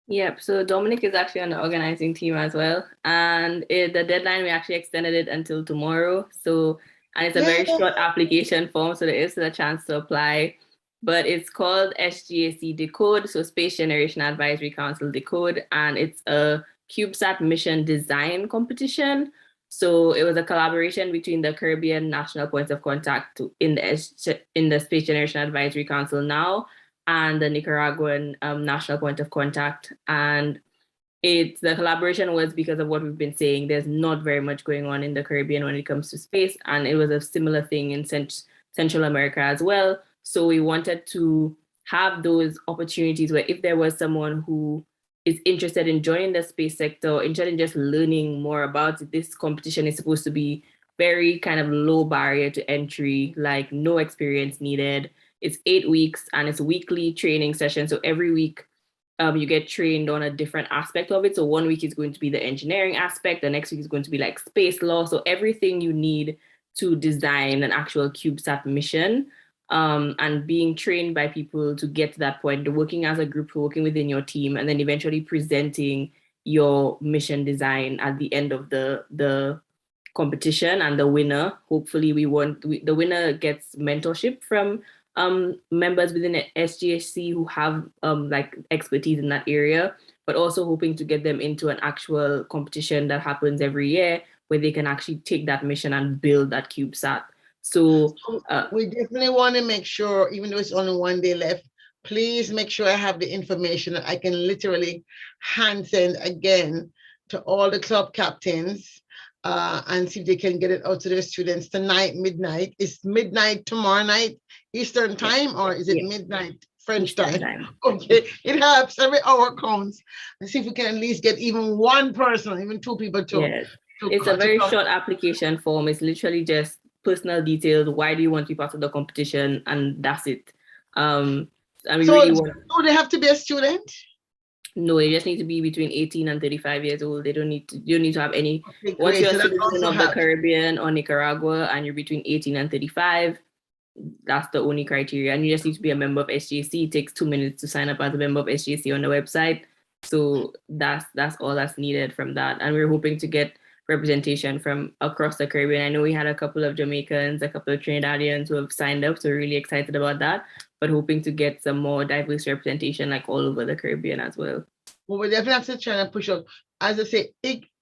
Yep. So Dominic is actually on the organizing team as well. And the deadline, we actually extended it until tomorrow. So, and it's a very short application form. So there is a chance to apply. But it's called SGAC Decode, so Space Generation Advisory Council Decode, and it's a CubeSat mission design competition. So it was a collaboration between the Caribbean National Points of Contact in the Space Generation Advisory Council now, and the Nicaraguan National Point of Contact. And the collaboration was because of what we've been saying. There's not very much going on in the Caribbean when it comes to space, and it was a similar thing in Central America as well. So we wanted to have those opportunities where if there was someone who is interested in joining the space sector, interested in just learning more about it, this competition is supposed to be very kind of low barrier to entry, like no experience needed. It's 8 weeks and it's weekly training session. So every week you get trained on a different aspect of it. So 1 week is going to be the engineering aspect. The next week is going to be like space law. So everything you need to design an actual CubeSat mission, and being trained by people to get to that point, working as a group, working within your team, and then eventually presenting your mission design at the end of the competition. And the winner, hopefully the winner gets mentorship from members within SGSC who have like expertise in that area, but also hoping to get them into an actual competition that happens every year where they can actually take that mission and build that CubeSat. So we definitely want to make sure, even though it's only 1 day left, please make sure I have the information that I can literally hand send again to all the club captains, and see if they can get it out to their students tonight, midnight. Is midnight tomorrow night Eastern time, or is it midnight French time? Okay, it helps. Every hour counts. And see if we can at least get even one person, even two people to. Yes. It's a very short application form. It's literally just personal details. Why do you want to be part of the competition? And that's it. And we so, really do they have to be a student? No, they just need to be between 18 and 35 years old. You don't need to have any. Okay, once you're a citizen of the Caribbean or Nicaragua and you're between 18 and 35, that's the only criteria. And you just need to be a member of SGC. It takes 2 minutes to sign up as a member of SGC on the website. So that's all that's needed from that. And we're hoping to get representation from across the Caribbean. I know we had a couple of Jamaicans, a couple of Trinidadians who have signed up, so we're really excited about that, but hoping to get some more diverse representation like all over the Caribbean as well. Well, we definitely have to try and push out. As I say,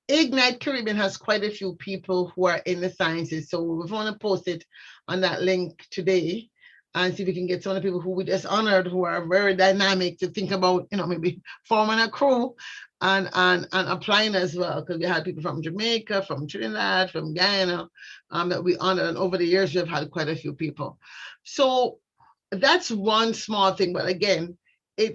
Ignite Caribbean has quite a few people who are in the sciences, so we want to post it on that link today and see if we can get some of the people who we just honored, who are very dynamic, to think about, maybe forming a crew and applying as well, because we had people from Jamaica, from Trinidad, from Guyana, that we honored, and over the years we've had quite a few people. So that's one small thing, but again,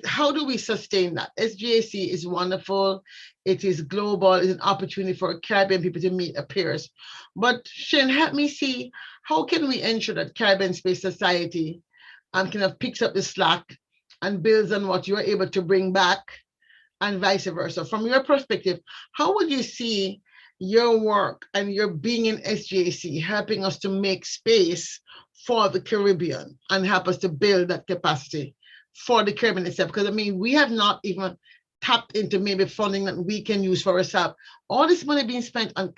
how do we sustain that? SGAC is wonderful. It is global. It's an opportunity for Caribbean people to meet their peers. But Shane, help me see, how can we ensure that Caribbean Space Society kind of picks up the slack and builds on what you're able to bring back, and vice versa? From your perspective, how would you see your work and your being in SGAC helping us to make space for the Caribbean and help us to build that capacity for the Caribbean itself? Because we have not even tapped into maybe funding that we can use for ourselves. All this money being spent on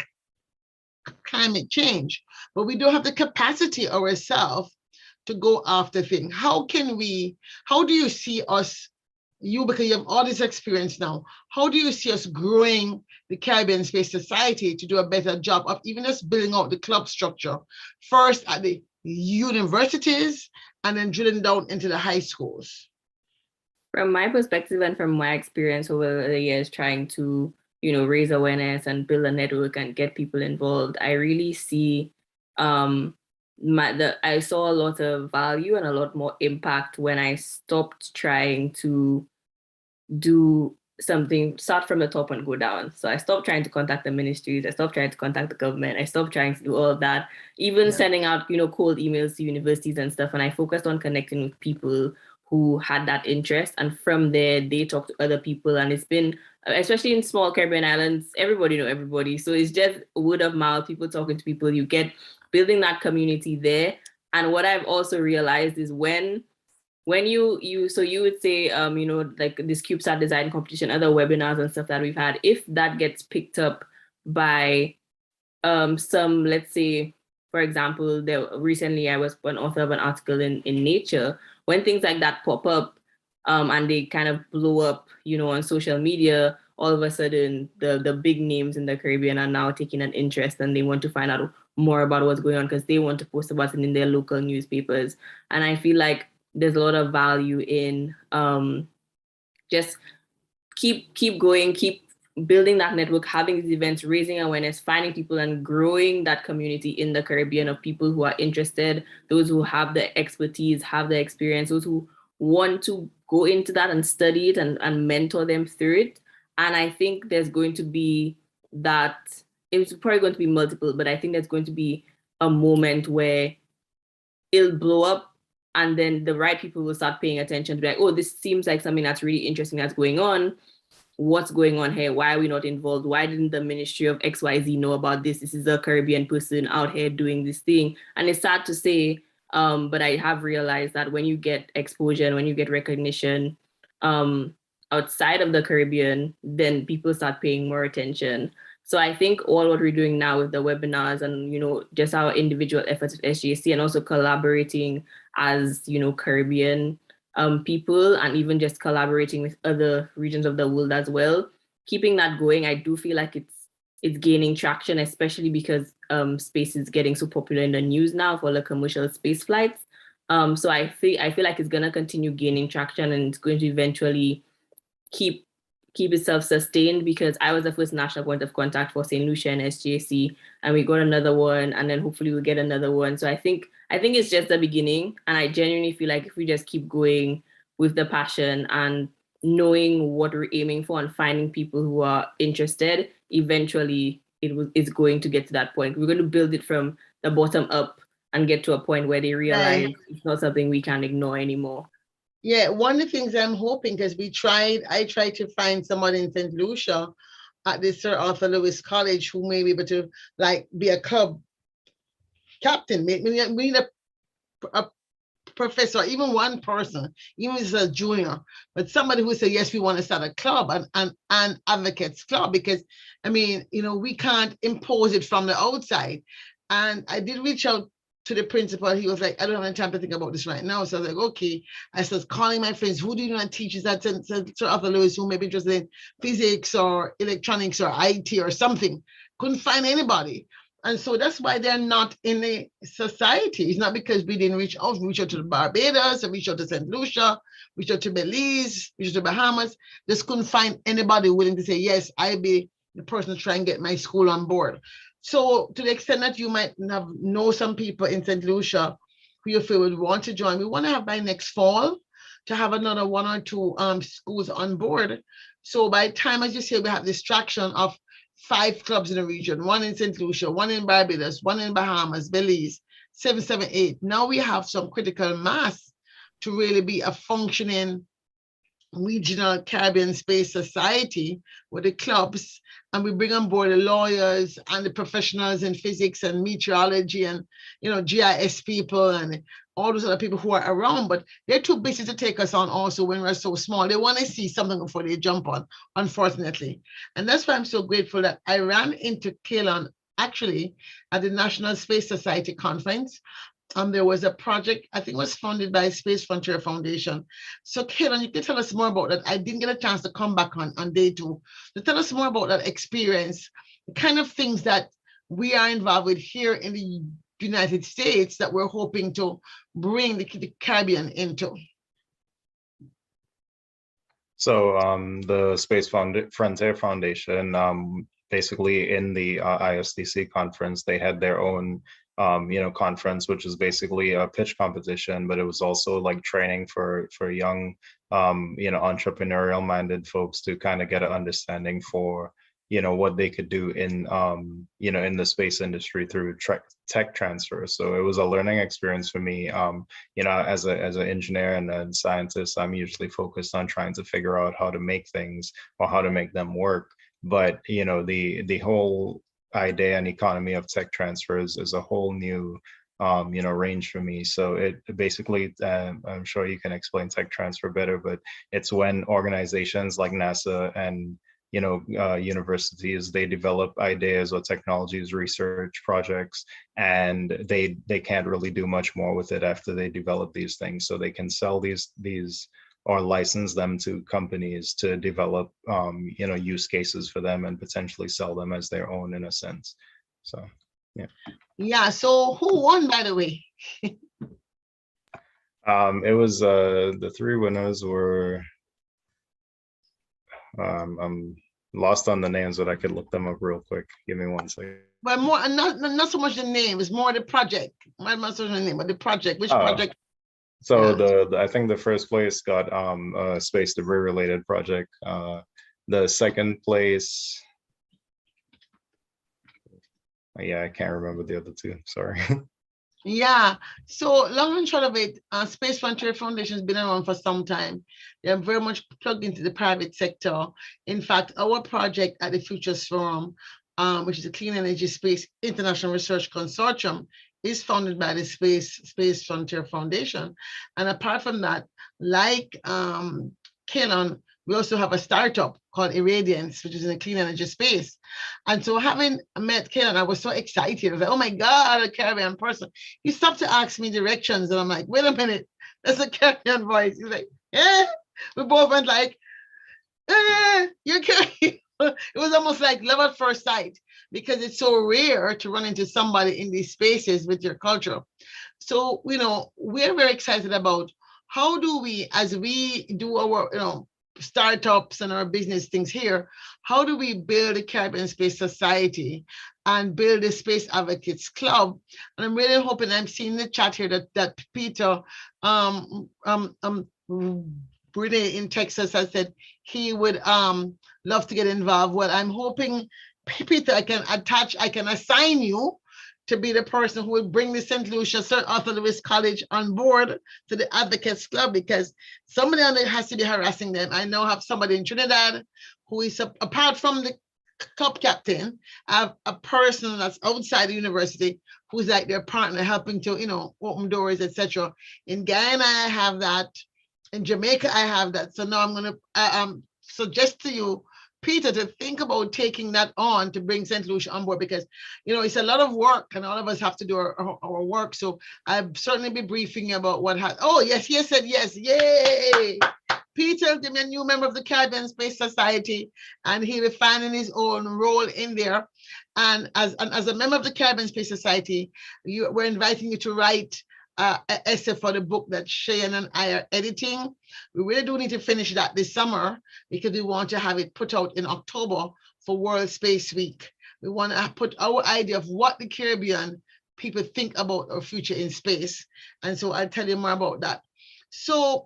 climate change, but we don't have the capacity ourselves to go after things. How do you see us, because you have all this experience now, how do you see us growing the Caribbean Space Society to do a better job of even just building out the club structure, first at the universities and then drilling down into the high schools? From my perspective and from my experience over the years trying to, raise awareness and build a network and get people involved, I really see I saw a lot of value and a lot more impact when I stopped trying to start from the top and go down. So I stopped trying to contact the ministries. I stopped trying to contact the government. I stopped trying to do all of that, even sending out, cold emails to universities and stuff. And I focused on connecting with people who had that interest. And from there, they talked to other people. And it's been, especially in small Caribbean islands, everybody know everybody. So it's just word of mouth, people talking to people. You get building that community there. And what I've also realized is when you would say, like this CubeSat design competition, other webinars and stuff that we've had, if that gets picked up by some, let's say, for example, recently I was an author of an article in Nature. When things like that pop up and they kind of blow up, on social media, all of a sudden the big names in the Caribbean are now taking an interest and they want to find out more about what's going on because they want to post about it in their local newspapers. And I feel like there's a lot of value in just keep going, keep building that network, having these events, raising awareness, finding people and growing that community in the Caribbean of people who are interested, those who have the expertise, have the experience, those who want to go into that and study it and mentor them through it. And I think there's going to be that, it's probably going to be multiple, but I think there's going to be a moment where it'll blow up, and then the right people will start paying attention to be like, oh, this seems like something that's really interesting that's going on. What's going on here? Why are we not involved? Why didn't the Ministry of XYZ know about this? This is a Caribbean person out here doing this thing. And it's sad to say, but I have realized that when you get exposure and when you get recognition outside of the Caribbean, then people start paying more attention. So I think all what we're doing now with the webinars and, you know, just our individual efforts with SJC and also collaborating as, you know, Caribbean people, and even just collaborating with other regions of the world as well. Keeping that going, I do feel like it's gaining traction, especially because space is getting so popular in the news now for the commercial space flights. So I feel like it's gonna continue gaining traction, and it's going to eventually keep itself sustained, because I was the first national point of contact for St. Lucia and SJC, and we got another one, and then hopefully we'll get another one. So I think it's just the beginning, and I genuinely feel like if we just keep going with the passion and knowing what we're aiming for and finding people who are interested, eventually it's going to get to that point. We're going to build it from the bottom up and get to a point where they realize it's not something we can ignore anymore. Yeah, one of the things I'm hoping, because I tried to find someone in St. Lucia at the Sir Arthur Lewis College who may be able to like be a club captain. We need a professor, even one person, even if it's a junior, but somebody who said, yes, we want to start a club, and advocates club, because I mean, you know, we can't impose it from the outside. And I did reach out to the principal. He was like, I don't have any time to think about this right now. So I was like, okay. I started calling my friends, who do you know that teaches at Sir Arthur Lewis who may be interested in physics or electronics or IT or something? Couldn't find anybody. And so that's why they're not in the society. It's not because we didn't reach out. We reached out to the Barbados, and reached out to St. Lucia, reached out to Belize, reached out to Bahamas. Just couldn't find anybody willing to say, yes, I'll be the person to try and get my school on board. So to the extent that you might know some people in St. Lucia who you feel would want to join, we want to have by next fall to have another 1 or 2 schools on board. So by the time, as you say, we have this traction of 5 clubs in the region, 1 in St. Lucia, 1 in Barbados, 1 in Bahamas, Belize, 7, 7, 8. Now we have some critical mass to really be a functioning regional Caribbean space society with the clubs, and we bring on board the lawyers and the professionals in physics and meteorology and, you know, GIS people and all those other people who are around, but they're too busy to take us on also when we're so small. They want to see something before they jump on, unfortunately. And that's why I'm so grateful that I ran into Kaylon actually at the National Space Society conference. There was a project, I think it was funded by Space Frontier Foundation. So Kaylon, you can tell us more about that. I didn't get a chance to come back on day 2. So tell us more about that experience, the kind of things that we are involved with here in the United States that we're hoping to bring the Caribbean into. So the Space Frontier Foundation, basically in the ISDC conference, they had their own conference, which is basically a pitch competition, but it was also like training for young, entrepreneurial minded folks to kind of get an understanding for, what they could do in, in the space industry through tech transfer. So it was a learning experience for me. As an engineer and a scientist, I'm usually focused on trying to figure out how to make things or how to make them work. But, the whole idea and economy of tech transfers is a whole new range for me. So it basically, I'm sure you can explain tech transfer better, but it's when organizations like NASA and universities, they develop ideas or technologies, research projects, and they can't really do much more with it after they develop these things. So they can sell these or license them to companies to develop, use cases for them and potentially sell them as their own in a sense. So, yeah. Yeah. So who won, by the way? It was the 3 winners were. I'm lost on the names, but I could look them up real quick. Give me 1 second. But more, not so much the name. It's more the project. Not so much the name, but the project. Which project? So Yeah. I think the first place got a space debris related project. The second place, yeah, I can't remember the other two. Sorry. Yeah. So long and short of it, Space Frontier Foundation has been around for some time. They're very much plugged into the private sector. In fact, our project at the Futures Forum, which is a Clean Energy Space International Research Consortium, is founded by the Space Frontier Foundation. And apart from that, like Canon, we also have a startup called Irradiance, which is in the clean energy space. And so having met Canon, I was so excited. I was like, oh my God, a Caribbean person. He stopped to ask me directions, and I'm like, wait a minute, that's a Caribbean voice. He's like, eh. We both went like, you're Caribbean. It was almost like love at first sight because it's so rare to run into somebody in these spaces with your culture. So, we're very excited about how do we, as we do our, startups and our business things here, how do we build a Caribbean Space Society and build a Space Advocates Club? And I'm really hoping, I'm seeing the chat here that Peter, Brene in Texas has said he would love to get involved. Well, I'm hoping, Peter, I can assign you to be the person who will bring the St. Lucia Sir Arthur Lewis College on board to the Advocates Club, because somebody on there has to be harassing them. I now have somebody in Trinidad who is, apart from the club captain, I have a person that's outside the university who's like their partner, helping to, open doors, etc. In Guyana, I have that. In Jamaica, I have that. So now I'm going to suggest to you, Peter, to think about taking that on to bring St. Lucia on board, because, it's a lot of work and all of us have to do our work. So I'll certainly be briefing you about what has. Oh, yes, he has said yes. Yay. Peter, a new member of the Caribbean Space Society, and he will be finding his own role in there. And as a member of the Caribbean Space Society, we're inviting you to write an essay for the book that Cheyenne and I are editing. We really do need to finish that this summer because we want to have it put out in October for World Space Week. We want to put our idea of what the Caribbean people think about our future in space. And so I'll tell you more about that. So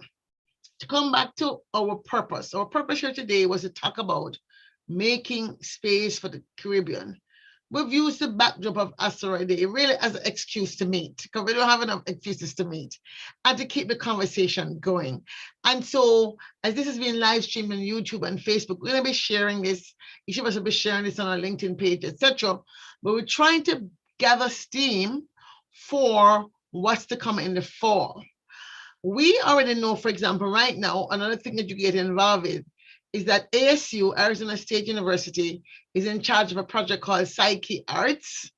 to come back to our purpose here today was to talk about making space for the Caribbean. We've used the backdrop of Asteroid Day really as an excuse to meet, because we don't have enough excuses to meet, and to keep the conversation going. And so, as this has been live streamed on YouTube and Facebook, we're going to be sharing this. Each of us will be sharing this on our LinkedIn page, etc. But we're trying to gather steam for what's to come in the fall. We already know, for example, right now, another thing that you get involved in is that ASU, Arizona State University, is in charge of a project called Psyche Arts.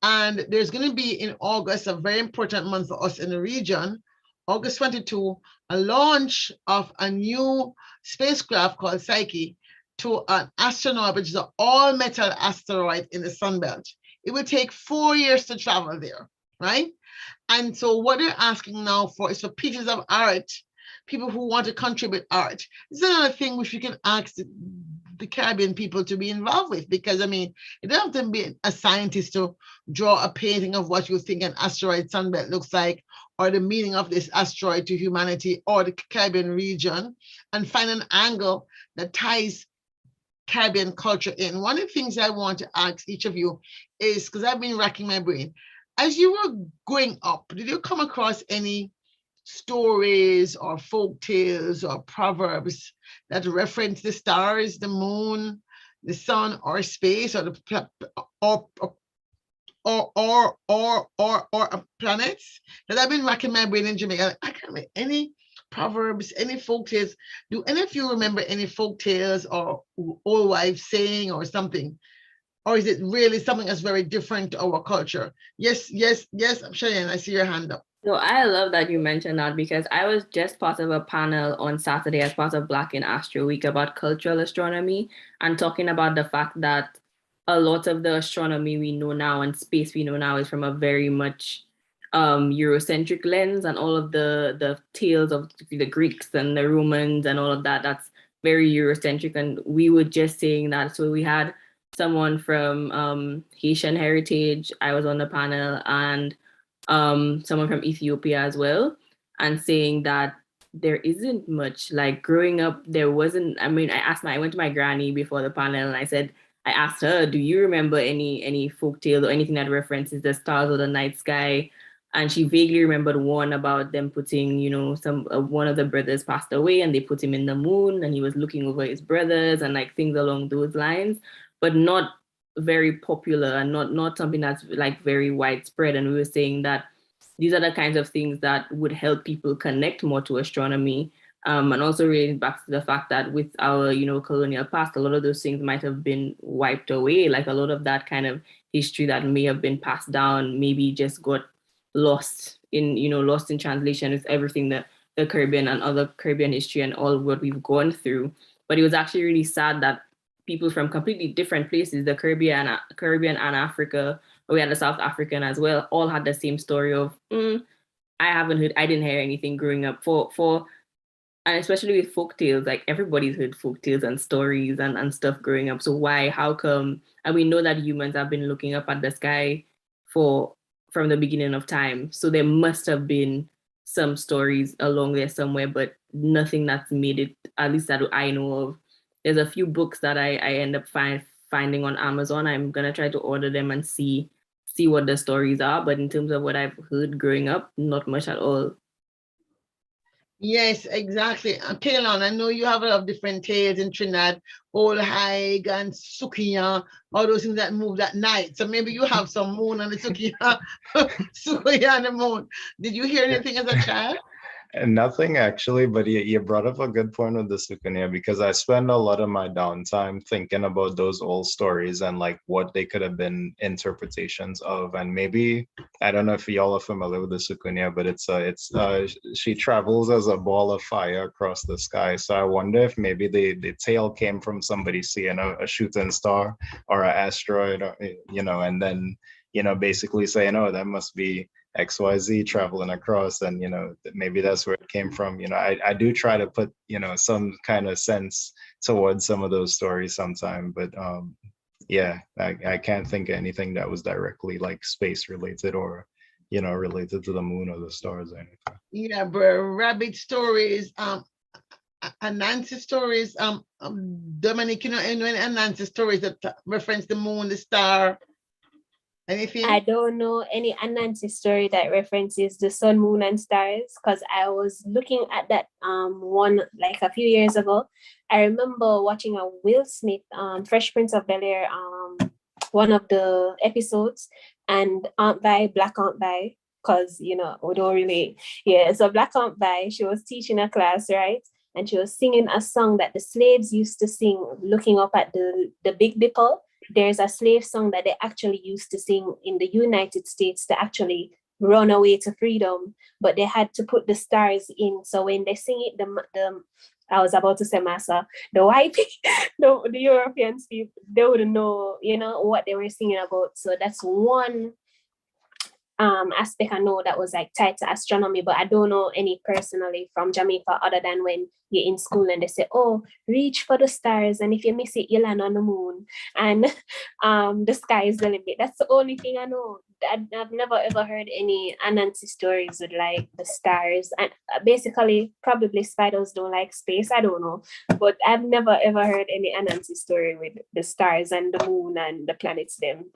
And there's going to be in August, a very important month for us in the region, August 22, a launch of a new spacecraft called Psyche to an asteroid, which is an all-metal asteroid in the Sunbelt. It will take 4 years to travel there, right? And so what they're asking now for is for pieces of art, people who want to contribute art. This is another thing which we can ask the Caribbean people to be involved with, because I mean, you don't have to be a scientist to draw a painting of what you think an asteroid sunbelt looks like, or the meaning of this asteroid to humanity or the Caribbean region, and find an angle that ties Caribbean culture in. One of the things I want to ask each of you is, because I've been racking my brain, as you were growing up, did you come across any stories or folk tales or proverbs that reference the stars, the moon, the sun, or space, or the planets? Because I've been racking my brain in Jamaica. I can't remember any proverbs, any folk tales. Do any of you remember any folk tales or old wives saying or something? Or is it really something that's very different to our culture? Yes, Cheyenne, I see your hand up. So I love that you mentioned that, because I was just part of a panel on Saturday as part of Black in Astro Week about cultural astronomy, and talking about the fact that a lot of the astronomy we know now and space we know now is from a very much Eurocentric lens, and all of the tales of the Greeks and the Romans and all of that, that's very Eurocentric. And we were just saying that. So we had someone from Haitian heritage, I was on the panel, and someone from Ethiopia as well. and saying that there isn't much. Like growing up, there wasn't. I mean, I went to my granny before the panel, and I asked her, "Do you remember any folk tales or anything that references the stars or the night sky?" And she vaguely remembered one about them putting, some one of the brothers passed away, and they put him in the moon, and he was looking over his brothers, and like things along those lines, but not very popular, and not something that's like very widespread. And we were saying that these are the kinds of things that would help people connect more to astronomy. And also relating back to the fact that with our, colonial past, a lot of those things might have been wiped away. Like a lot of that kind of history that may have been passed down, maybe just got lost in translation with everything that the Caribbean and other Caribbean history and all what we've gone through. But it was actually really sad that people from completely different places, the Caribbean and Africa, we had a South African as well, all had the same story of I didn't hear anything growing up and especially with folk tales, like everybody's heard folk tales and stories and stuff growing up. So why, how come? And we know that humans have been looking up at the sky from the beginning of time. So there must have been some stories along there somewhere, but nothing that's made it, at least that I know of. There's a few books that I end up finding on Amazon. I'm gonna try to order them and see what the stories are. But in terms of what I've heard growing up, not much at all. Yes, exactly. Kaylon, I know you have a lot of different tales in Trinidad, Old Haig and Sukiya, all those things that move at night. So maybe you have some moon on the Sukiya, Sukiya and the moon. Did you hear anything as a child? Nothing actually, but you brought up a good point with the Sukanya, because I spend a lot of my downtime thinking about those old stories and like what they could have been interpretations of. And maybe, I don't know if y'all are familiar with the Sukanya, but she travels as a ball of fire across the sky. So I wonder if maybe the tale came from somebody seeing a shooting star or an asteroid, or, and then basically saying, oh, that must be XYZ traveling across, and maybe that's where it came from. I do try to put some kind of sense towards some of those stories sometime, but yeah, I can't think of anything that was directly like space related or related to the moon or the stars or anything. Yeah, but rabbit stories, Anansi stories, Dominic, any Anansi stories that reference the moon, the star. Anything? I don't know any Anansi story that references the sun, moon, and stars, because I was looking at that one like a few years ago. I remember watching a Will Smith Fresh Prince of Bel-Air one of the episodes, and Black Aunt Vi, because we don't really so Black Aunt Vi, she was teaching a class, right? And she was singing a song that the slaves used to sing, looking up at the Big Dipper. There's a slave song that they actually used to sing in the United States to actually run away to freedom, but they had to put the stars in. So when they sing it, the I was about to say massa, the white the Europeans people, they wouldn't know, what they were singing about. So that's one aspect I know that was like tied to astronomy, but I don't know any personally from Jamaica other than when you're in school and they say, oh, reach for the stars, and if you miss it, you land on the moon, and the sky is the limit. That's the only thing I know. I've never ever heard any Anansi stories with like the stars, and basically probably spiders don't like space, I don't know, but I've never ever heard any Anansi story with the stars and the moon and the planets them.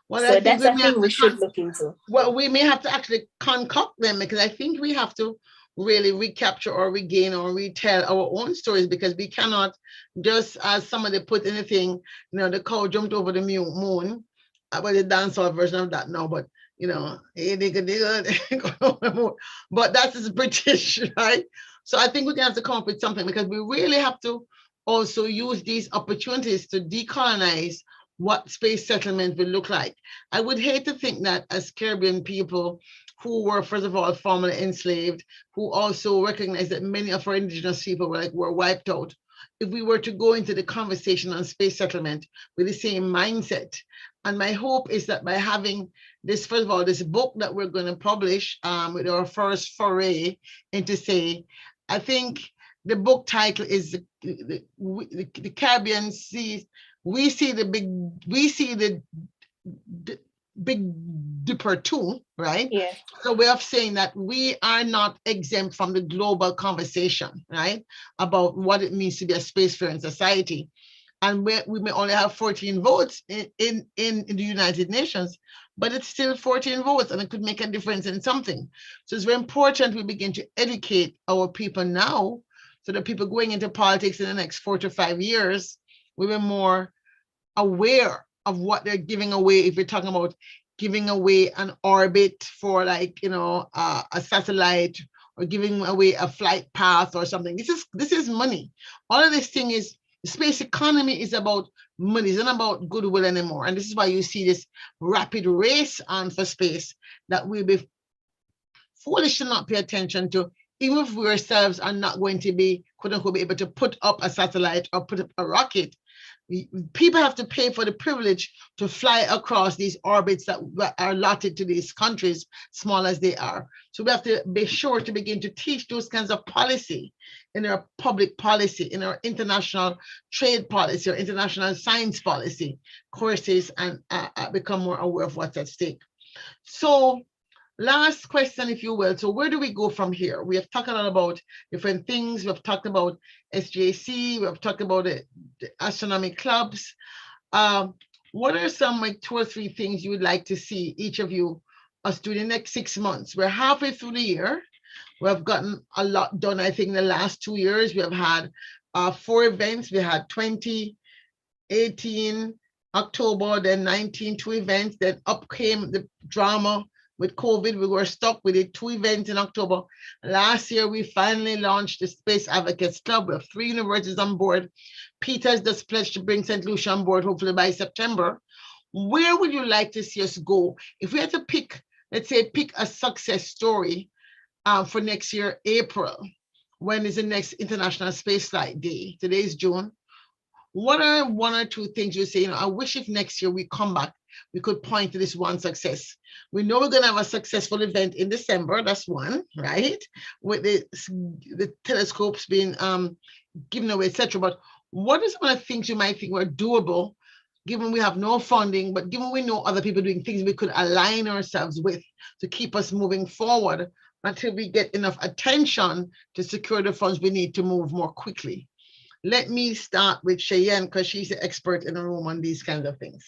Well, so that's a thing we should look into. Well, we may have to actually concoct them, because I think we have to really recapture or regain or retell our own stories, because we cannot just, as somebody put in the thing, the cow jumped over the moon, about the dancehall version of that now, but but that is British, right? So I think we're gonna have to come up with something, because we really have to also use these opportunities to decolonize what space settlement will look like. I would hate to think that as Caribbean people who were, first of all, formerly enslaved, who also recognize that many of our indigenous people were wiped out, if we were to go into the conversation on space settlement with the same mindset. And my hope is that by having this, first of all, this book that we're going to publish with our first foray into say, I think the book title is the Caribbean sees. We see the Big Dipper too, right? Yeah. So way of saying that we are not exempt from the global conversation, right? About what it means to be a spacefaring society. And we may only have 14 votes in the United Nations, but it's still 14 votes and it could make a difference in something. So it's very important we begin to educate our people now so that people going into politics in the next 4 to 5 years will be more aware of what they're giving away. If you're talking about giving away an orbit for like, a satellite, or giving away a flight path or something. This is money. All of this thing is, the space economy is about money. It's not about goodwill anymore. And this is why you see this rapid race on for space that we'll be foolish to not pay attention to, even if we ourselves are not going to be, quote unquote, be able to put up a satellite or put up a rocket. People have to pay for the privilege to fly across these orbits that are allotted to these countries, small as they are. So we have to be sure to begin to teach those kinds of policy in our public policy, in our international trade policy, or international science policy courses, and become more aware of what's at stake. So last question, if you will. So where do we go from here? We have talked a lot about different things. We've talked about SJC. We've talked about the astronomy clubs. What are some like 2 or 3 things you would like to see each of you us do in the next 6 months? We're halfway through the year. We have gotten a lot done. I think in the last 2 years, we have had 4 events. We had 2018 October, then 19 2 events. Then up came the drama with COVID. We were stuck with it. 2 events in October. Last year, we finally launched the Space Advocates Club. We have 3 universities on board. Peter's just pledged to bring St. Lucia on board, hopefully by September. Where would you like to see us go? If we had to pick, let's say, pick a success story for next year, April, when is the next International Space Flight Day? Today is June. What are 1 or 2 things you say, I wish if next year we come back, we could point to this one success. We know we're going to have a successful event in December. That's one, right? With the telescopes being given away, etc. But what is one of the things you might think were doable, given we have no funding, but given we know other people doing things we could align ourselves with to keep us moving forward until we get enough attention to secure the funds we need to move more quickly? Let me start with Cheyenne, because she's the expert in the room on these kinds of things.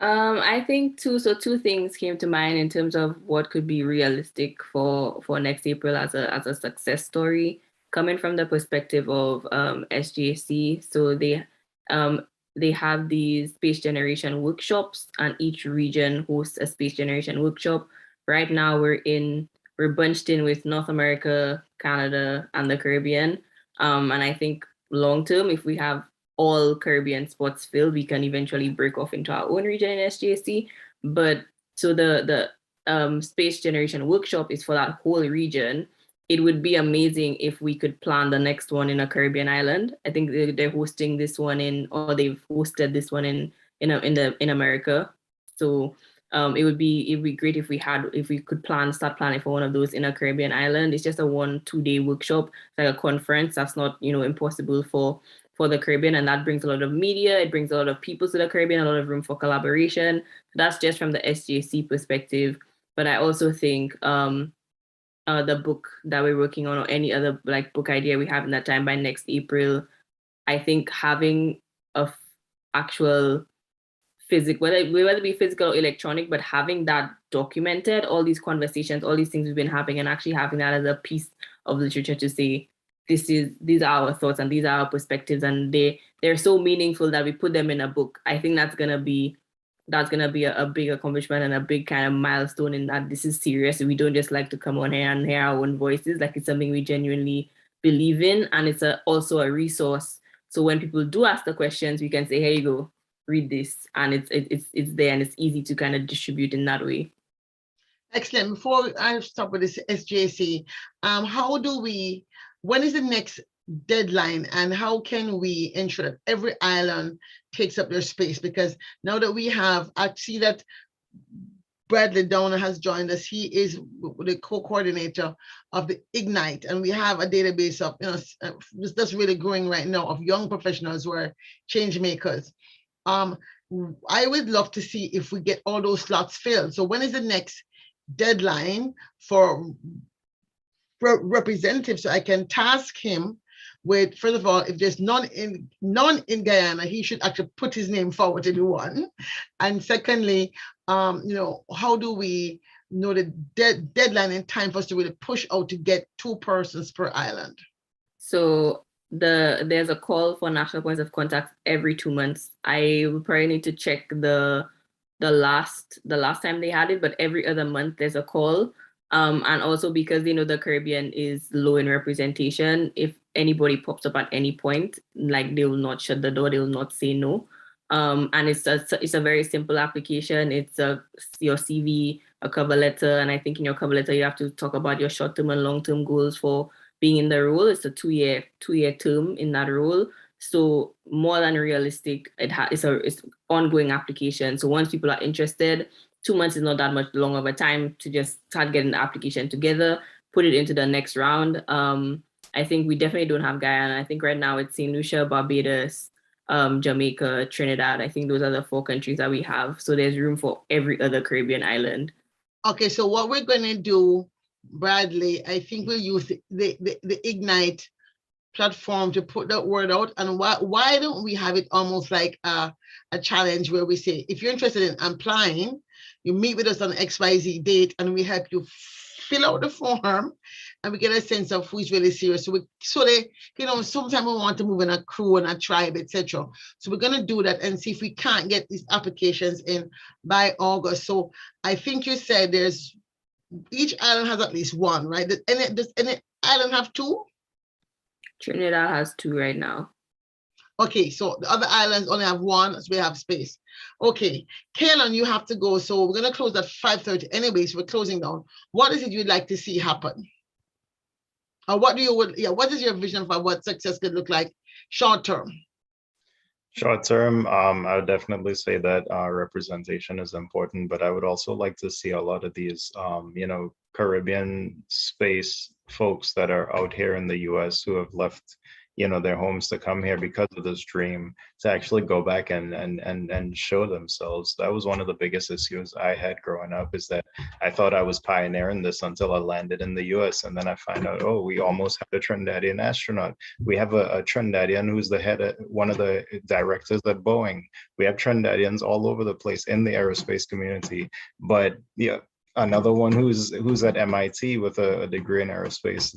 I think 2 things came to mind in terms of what could be realistic for next April as a success story, coming from the perspective of SJC. So they have these space generation workshops, and each region hosts a space generation workshop. Right now we're bunched in with North America, Canada, and the Caribbean. And I think long term, if we have all Caribbean spots filled, we can eventually break off into our own region in SJC. But so the space generation workshop is for that whole region. It would be amazing if we could plan the next one in a Caribbean island. I think they're hosting this one or they've hosted this one in America. So it would be great if we could start planning for one of those in a Caribbean island. It's just a 1-2 day workshop, like a conference. That's not impossible for the Caribbean, and that brings a lot of media. It brings a lot of people to the Caribbean, a lot of room for collaboration. That's just from the SJC perspective. But I also think the book that we're working on, or any other like book idea we have in that time by next April, I think having a actual physical, whether it be physical or electronic, but having that documented, all these conversations, all these things we've been having, and actually having that as a piece of literature to say, these are our thoughts and these are our perspectives, and they're so meaningful that we put them in a book. I think that's gonna be a big accomplishment and a big kind of milestone in that this is serious. We don't just like to come on here and hear our own voices. Like, it's something we genuinely believe in, and it's also a resource. So when people do ask the questions, we can say, here you go, read this, and it's there, and it's easy to kind of distribute in that way. Excellent. Before I stop with this SJC, when is the next deadline, and how can we ensure that every island takes up their space? Because now that I see that Bradley Downer has joined us. He is the co-coordinator of the Ignite, and we have a database of, that's really growing right now, of young professionals who are change makers. I would love to see if we get all those slots filled. So when is the next deadline for representatives, so I can task him with, first of all, if there's none in Guyana, he should actually put his name forward to do one. And secondly, how do we know the deadline in time for us to really push out to get 2 persons per island? So there's a call for national points of contact every 2 months. I would probably need to check the last time they had it, but every other month there's a call. And also because the Caribbean is low in representation, if anybody pops up at any point, like they will not shut the door, they will not say no. And it's a very simple application. It's your CV, a cover letter, and I think in your cover letter you have to talk about your short-term and long-term goals for being in the role. It's a two-year term in that role. So more than realistic, it's ongoing application. So once people are interested, 2 months is not that much long of a time to just start getting the application together, put it into the next round. I think we definitely don't have Guyana. I think right now it's St. Lucia, Barbados, Jamaica, Trinidad. I think those are the 4 countries that we have. So there's room for every other Caribbean island. Okay, so what we're going to do, Bradley, I think we'll use the Ignite platform to put that word out. And why don't we have it almost like a challenge where we say, if you're interested in applying, you meet with us on XYZ date and we help you fill out the form and we get a sense of who's really serious. So they, sometimes we want to move in a crew and a tribe, etc. So we're going to do that and see if we can't get these applications in by August. So I think you said each island has at least 1, right? Does any island have 2? Trinidad has 2 right now. Okay, so the other islands only have 1, so we have space. Okay, Kaylin, you have to go. So we're going to close at 5:30 anyways. We're closing down. What is it you'd like to see happen? Or what is your vision for what success could look like short term? Short term, I would definitely say that representation is important, but I would also like to see a lot of these, Caribbean space folks that are out here in the US who have left, their homes to come here because of this dream, to actually go back and show themselves. That was one of the biggest issues I had growing up, is that I thought I was pioneering this until I landed in the US. And then I find out, oh, we almost had a Trinidadian astronaut. We have a Trinidadian who's one of the directors at Boeing. We have Trinidadians all over the place in the aerospace community. But yeah, another one who's at MIT with a degree in aerospace,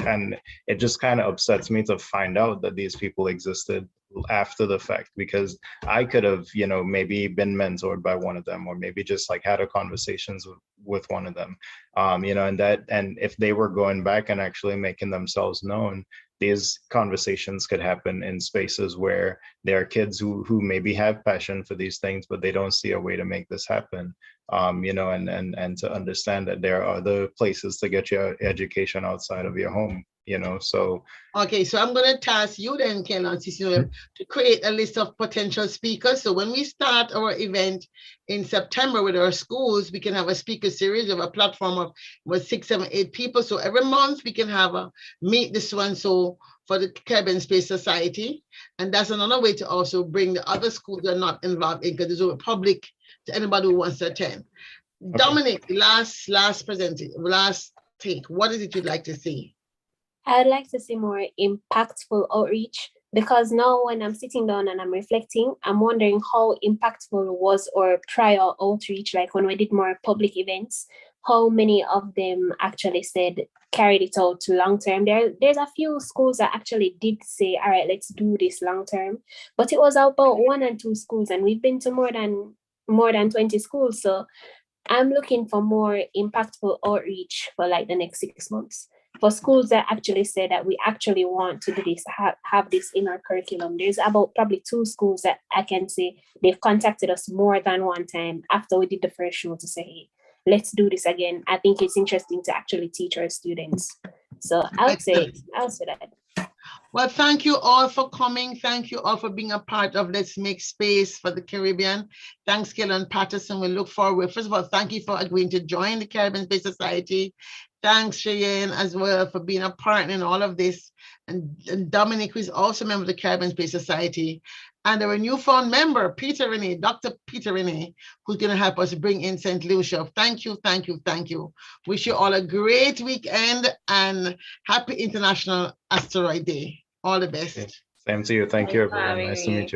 and it just kind of upsets me to find out that these people existed after the fact, because I could have, maybe been mentored by one of them, or maybe just had a conversations with one of them, and if they were going back and actually making themselves known, these conversations could happen in spaces where there are kids who maybe have passion for these things, but they don't see a way to make this happen. And to understand that there are other places to get your education outside of your home, so. Okay, so I'm going to task you then, Kenan, to create a list of potential speakers. So when we start our event in September with our schools, we can have a speaker series of a platform of 6, 7, 8 people. So every month we can have a meet this one. So for the Caribbean Space Society. And that's another way to also bring the other schools that are not involved in, because there's a public to anybody who wants to attend. Okay. Dominic, last take. What is it you'd like to see? I'd like to see more impactful outreach, because now when I'm sitting down and I'm reflecting, I'm wondering how impactful was our prior outreach, like when we did more public events, how many of them actually carried it out to long term. There's a few schools that actually did say, all right, let's do this long term, but it was about 1 and 2 schools, and we've been to more than 20 schools. So I'm looking for more impactful outreach for the next 6 months. For schools that actually say that we actually want to do this, have this in our curriculum. There's about probably 2 schools that I can say they've contacted us more than one time after we did the first show to say, hey, let's do this again. I think it's interesting to actually teach our students. So I'll say that. Well, thank you all for coming. Thank you all for being a part of Let's Make Space for the Caribbean. Thanks, Kellen Patterson. We look forward. First of all, thank you for agreeing to join the Caribbean Space Society. Thanks, Cheyenne, as well, for being a partner in all of this. And Dominic, who is also a member of the Caribbean Space Society. and our newfound member, Peter Renee, Dr. Peter Renee, who's going to help us bring in St. Lucia. Thank you, thank you, thank you. Wish you all a great weekend and happy International Asteroid Day. All the best. Same to you. Thank you, Thanks for everyone. having Nice to me. meet you.